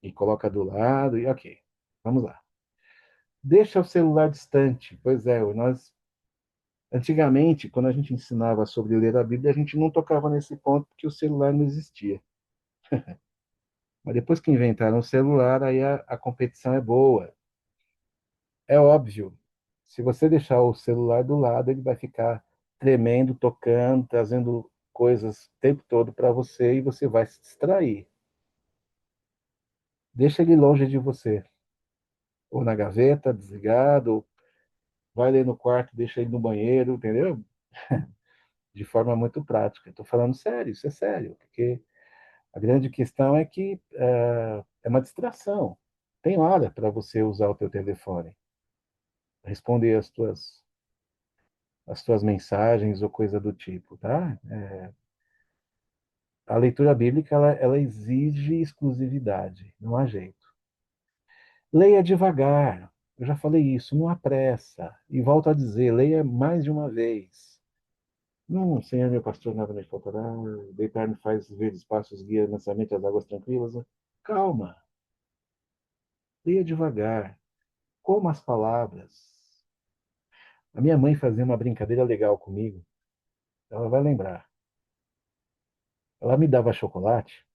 e coloca do lado, e ok. Vamos lá. Deixa o celular distante. Pois é, nós antigamente, quando a gente ensinava sobre ler a Bíblia, a gente não tocava nesse ponto porque o celular não existia. Mas depois que inventaram o celular, aí a competição é boa. É óbvio, se você deixar o celular do lado, ele vai ficar tremendo, tocando, trazendo coisas o tempo todo para você e você vai se distrair. Deixa ele longe de você, ou na gaveta, desligado, ou vai ler no quarto, deixa ele no banheiro, entendeu? De forma muito prática. Estou falando sério, isso é sério, porque a grande questão é que é uma distração. Tem hora para você usar o teu telefone, responder as tuas mensagens ou coisa do tipo, tá? A leitura bíblica ela exige exclusividade, não há jeito. Leia devagar. Eu já falei isso, não há pressa. E volto a dizer, leia mais de uma vez. Não, Senhor, meu pastor, nada me faltará. Deitar-me faz verdes passos, guia mansamente as águas tranquilas. Calma, leia devagar. Coma as palavras. A minha mãe fazia uma brincadeira legal comigo. Ela vai lembrar. Ela me dava chocolate.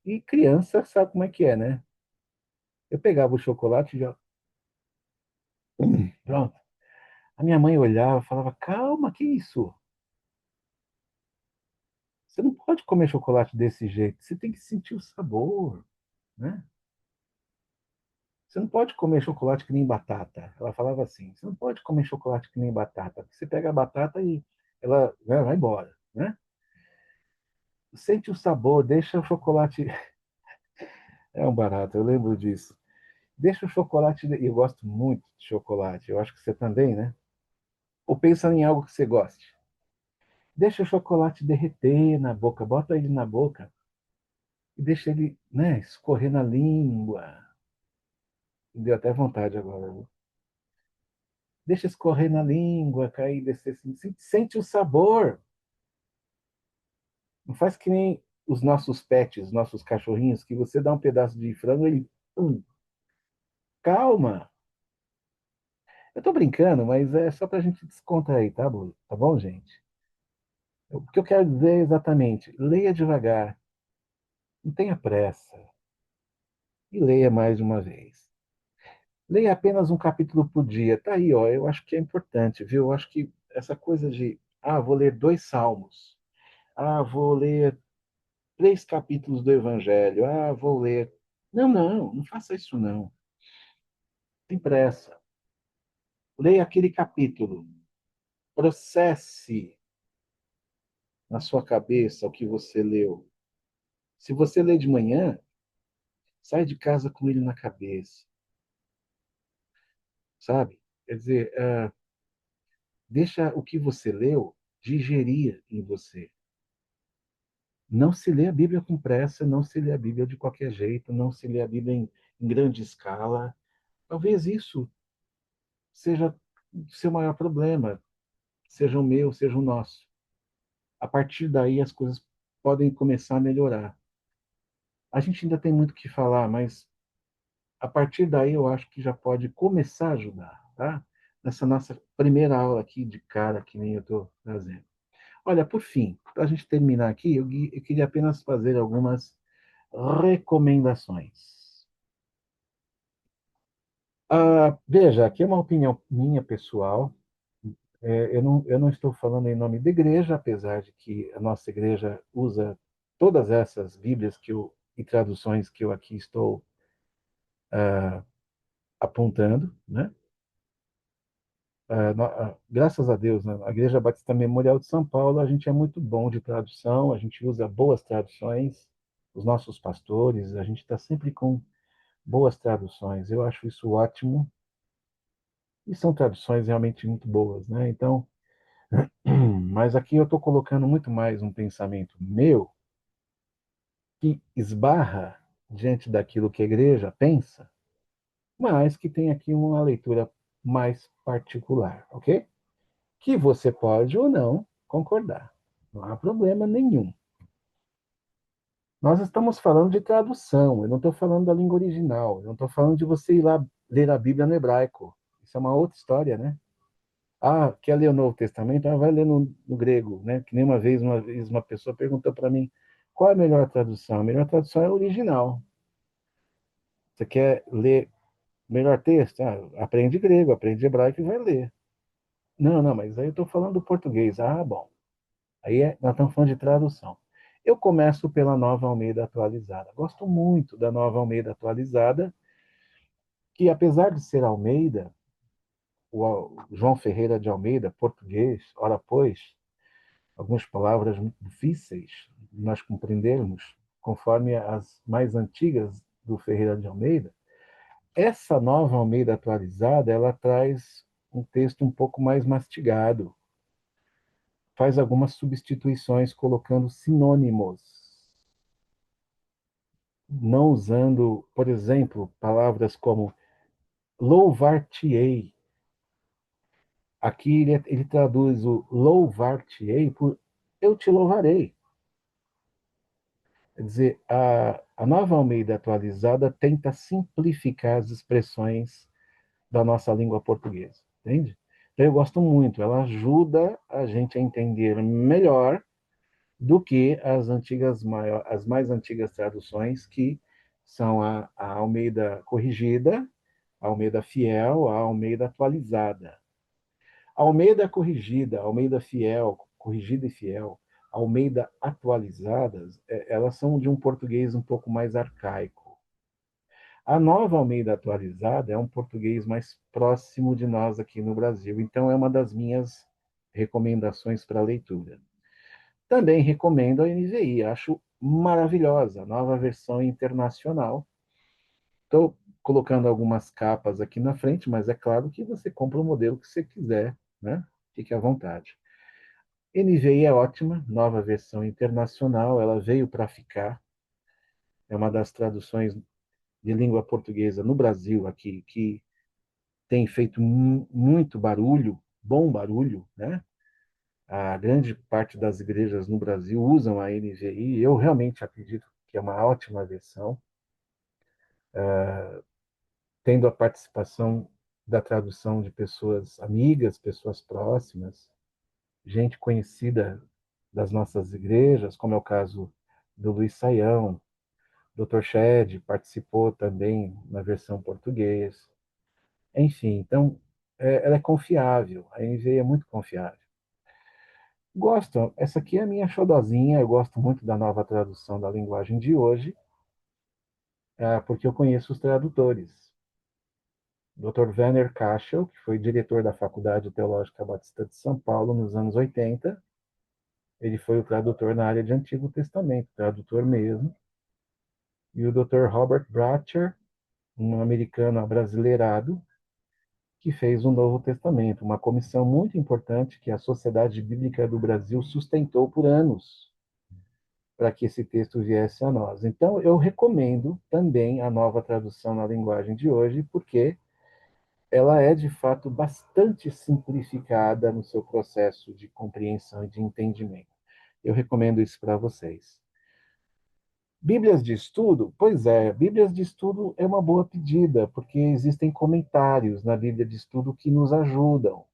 E criança sabe como é que é, né? Eu pegava o chocolate e já. Pronto. A minha mãe olhava e falava: calma, que isso? Você não pode comer chocolate desse jeito, você tem que sentir o sabor, né? Você não pode comer chocolate que nem batata. Ela falava assim: você não pode comer chocolate que nem batata, porque você pega a batata e ela, né, vai embora, né? Sente o sabor, deixa o chocolate. É um barato, eu lembro disso. Deixa o chocolate. Eu gosto muito de chocolate, eu acho que você também, né? Ou pensa em algo que você goste. Deixa o chocolate derreter na boca, bota ele na boca e deixa ele, né, escorrer na língua. Me deu até vontade agora, viu? Deixa escorrer na língua, cair, descer assim. Sente o sabor. Não faz que nem os nossos pets, nossos cachorrinhos, que você dá um pedaço de frango e ele. Calma. Eu tô brincando, mas é só pra gente descontrair, tá bom, gente? O que eu quero dizer é exatamente, leia devagar, não tenha pressa, e leia mais de uma vez. Leia apenas um capítulo por dia. Tá aí, ó. Eu acho que é importante, viu? Eu acho que essa coisa de, vou ler 2 salmos. Vou ler 3 capítulos do Evangelho. Vou ler. Não, não, não faça isso não. Tem pressa. Leia aquele capítulo. Processe na sua cabeça o que você leu. Se você lê de manhã, sai de casa com ele na cabeça, sabe? Quer dizer, deixa o que você leu digerir em você. Não se lê a Bíblia com pressa, não se lê a Bíblia de qualquer jeito, não se lê a Bíblia em grande escala. Talvez isso seja o seu maior problema, seja o meu, seja o nosso. A partir daí as coisas podem começar a melhorar. A gente ainda tem muito o que falar, mas a partir daí eu acho que já pode começar a ajudar, tá? Nessa nossa primeira aula aqui de cara, que nem eu estou trazendo. Olha, por fim, para a gente terminar aqui, eu queria apenas fazer algumas recomendações. Veja, aqui é uma opinião minha pessoal. Eu não estou falando em nome da igreja, apesar de que a nossa igreja usa todas essas Bíblias e traduções que eu aqui estou apontando, né? Graças a Deus, né? A Igreja Batista Memorial de São Paulo, a gente é muito bom de tradução, a gente usa boas traduções, os nossos pastores, a gente está sempre com boas traduções. Eu acho isso ótimo e são traduções realmente muito boas, né? Então, mas aqui eu estou colocando muito mais um pensamento meu que esbarra diante daquilo que a igreja pensa, mas que tem aqui uma leitura mais particular, ok? Que você pode ou não concordar. Não há problema nenhum. Nós estamos falando de tradução, eu não estou falando da língua original, eu não estou falando de você ir lá ler a Bíblia no hebraico. Isso é uma outra história, né? Quer ler o Novo Testamento? Vai ler no grego, né? Que nem uma vez uma pessoa perguntou para mim qual é a melhor tradução? A melhor tradução é a original. Você quer ler o melhor texto? Aprende grego, aprende hebraico e vai ler. Não, não, mas aí eu estou falando do português. Bom. Nós estamos falando de tradução. Eu começo pela Nova Almeida Atualizada. Gosto muito da Nova Almeida Atualizada, que apesar de ser Almeida, o João Ferreira de Almeida, português, ora pois, algumas palavras muito difíceis de nós compreendermos, conforme as mais antigas do Ferreira de Almeida. Essa Nova Almeida Atualizada, ela traz um texto um pouco mais mastigado, faz algumas substituições colocando sinônimos, não usando, por exemplo, palavras como louvar-te-ei. Aqui ele traduz o louvar-te-ei por eu te louvarei. Quer dizer, a Nova Almeida Atualizada tenta simplificar as expressões da nossa língua portuguesa, entende? Então, eu gosto muito, ela ajuda a gente a entender melhor do que as mais antigas traduções, que são a Almeida Corrigida, a Almeida Fiel, a Almeida Atualizada. Almeida corrigida, Almeida fiel, corrigida e fiel, Almeida atualizadas, elas são de um português um pouco mais arcaico. A nova Almeida atualizada é um português mais próximo de nós aqui no Brasil, então é uma das minhas recomendações para leitura. Também recomendo a NVI, acho maravilhosa, a nova versão internacional. Estou colocando algumas capas aqui na frente, mas é claro que você compra o modelo que você quiser, né? Fique à vontade. NVI é ótima, nova versão internacional, ela veio para ficar. É uma das traduções de língua portuguesa no Brasil aqui que tem feito muito barulho, bom barulho, né? A grande parte das igrejas no Brasil usam a NVI. Eu realmente acredito que é uma ótima versão, tendo a participação da tradução de pessoas amigas, pessoas próximas, gente conhecida das nossas igrejas, como é o caso do Luiz Saião, Dr. Shed participou também na versão português. Enfim, então, ela é confiável, a NVI é muito confiável. Gosto, essa aqui é a minha xodozinha, eu gosto muito da nova tradução da linguagem de hoje, porque eu conheço os tradutores. Dr. Werner Kaschel, que foi diretor da Faculdade Teológica Batista de São Paulo nos anos 80, ele foi o tradutor na área de Antigo Testamento, tradutor mesmo. E o Dr. Robert Bratcher, um americano abrasileirado, que fez o Novo Testamento, uma comissão muito importante que a Sociedade Bíblica do Brasil sustentou por anos para que esse texto viesse a nós. Então, eu recomendo também a nova tradução na linguagem de hoje, porque ela é, de fato, bastante simplificada no seu processo de compreensão e de entendimento. Eu recomendo isso para vocês. Bíblias de estudo? Pois é, Bíblias de estudo é uma boa pedida, porque existem comentários na Bíblia de estudo que nos ajudam.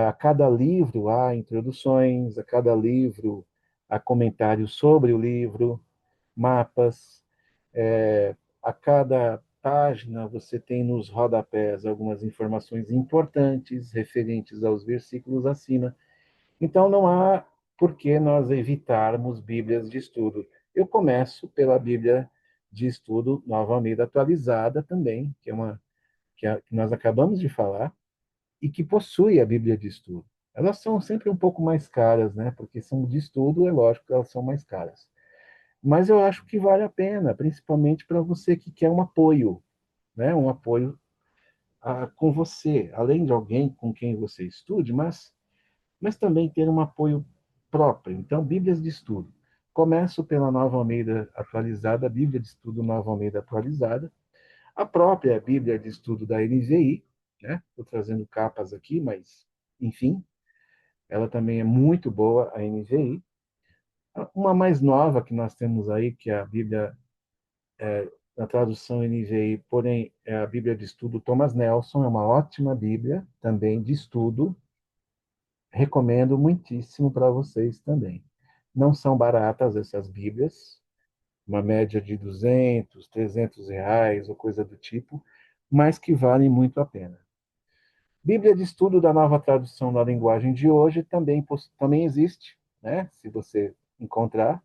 A cada livro há introduções, a cada livro há comentários sobre o livro, mapas. A cada página você tem nos rodapés algumas informações importantes referentes aos versículos acima. Então não há por que nós evitarmos Bíblias de estudo. Eu começo pela Bíblia de estudo Nova Almeida atualizada também, que nós acabamos de falar, e que possui a Bíblia de estudo. Elas são sempre um pouco mais caras, né? Porque são de estudo, é lógico que elas são mais caras. Mas eu acho que vale a pena, principalmente para você que quer um apoio, né? Um apoio com você, além de alguém com quem você estude, mas também ter um apoio próprio. Então, Bíblias de estudo. Começo pela Nova Almeida atualizada, a Bíblia de Estudo Nova Almeida atualizada, a própria Bíblia de Estudo da NVI, né? Estou trazendo capas aqui, mas, enfim, ela também é muito boa, a NVI. Uma mais nova que nós temos aí, que é a Bíblia, na tradução NVI, porém, é a Bíblia de Estudo Thomas Nelson, é uma ótima Bíblia também de estudo, recomendo muitíssimo para vocês também. Não são baratas essas Bíblias, uma média de 200, R$ 300 ou coisa do tipo, mas que valem muito a pena. Bíblia de Estudo da Nova Tradução da Linguagem de hoje também existe, né? Se você encontrar.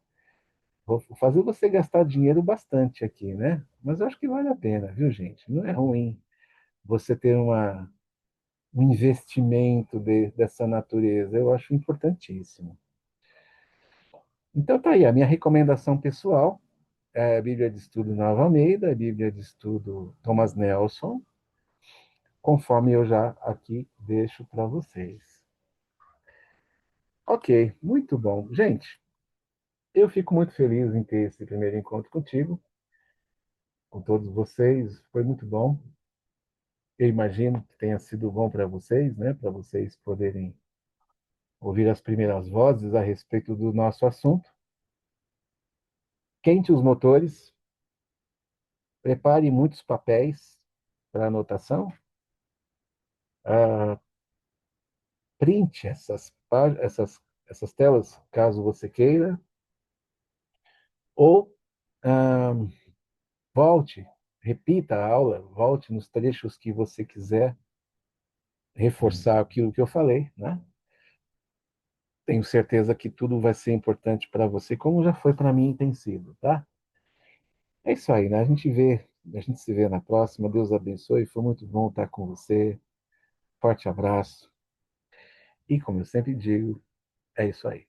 Vou fazer você gastar dinheiro bastante aqui, né? Mas eu acho que vale a pena, viu, gente? Não é ruim você ter um investimento dessa natureza. Eu acho importantíssimo. Então tá aí, a minha recomendação pessoal é a Bíblia de Estudo Nova Almeida, a Bíblia de Estudo Thomas Nelson, conforme eu já aqui deixo para vocês. Ok, muito bom. Gente, eu fico muito feliz em ter esse primeiro encontro contigo, com todos vocês. Foi muito bom. Eu imagino que tenha sido bom para vocês, né? Para vocês poderem ouvir as primeiras vozes a respeito do nosso assunto. Quente os motores, prepare muitos papéis para anotação, print essas telas, caso você queira, ou ah, volte, repita a aula, volte nos trechos que você quiser reforçar aquilo que eu falei, né? Tenho certeza que tudo vai ser importante para você, como já foi para mim e tem sido, tá? É isso aí, né? A gente se vê na próxima. Deus abençoe. Foi muito bom estar com você. Forte abraço. E como eu sempre digo, é isso aí.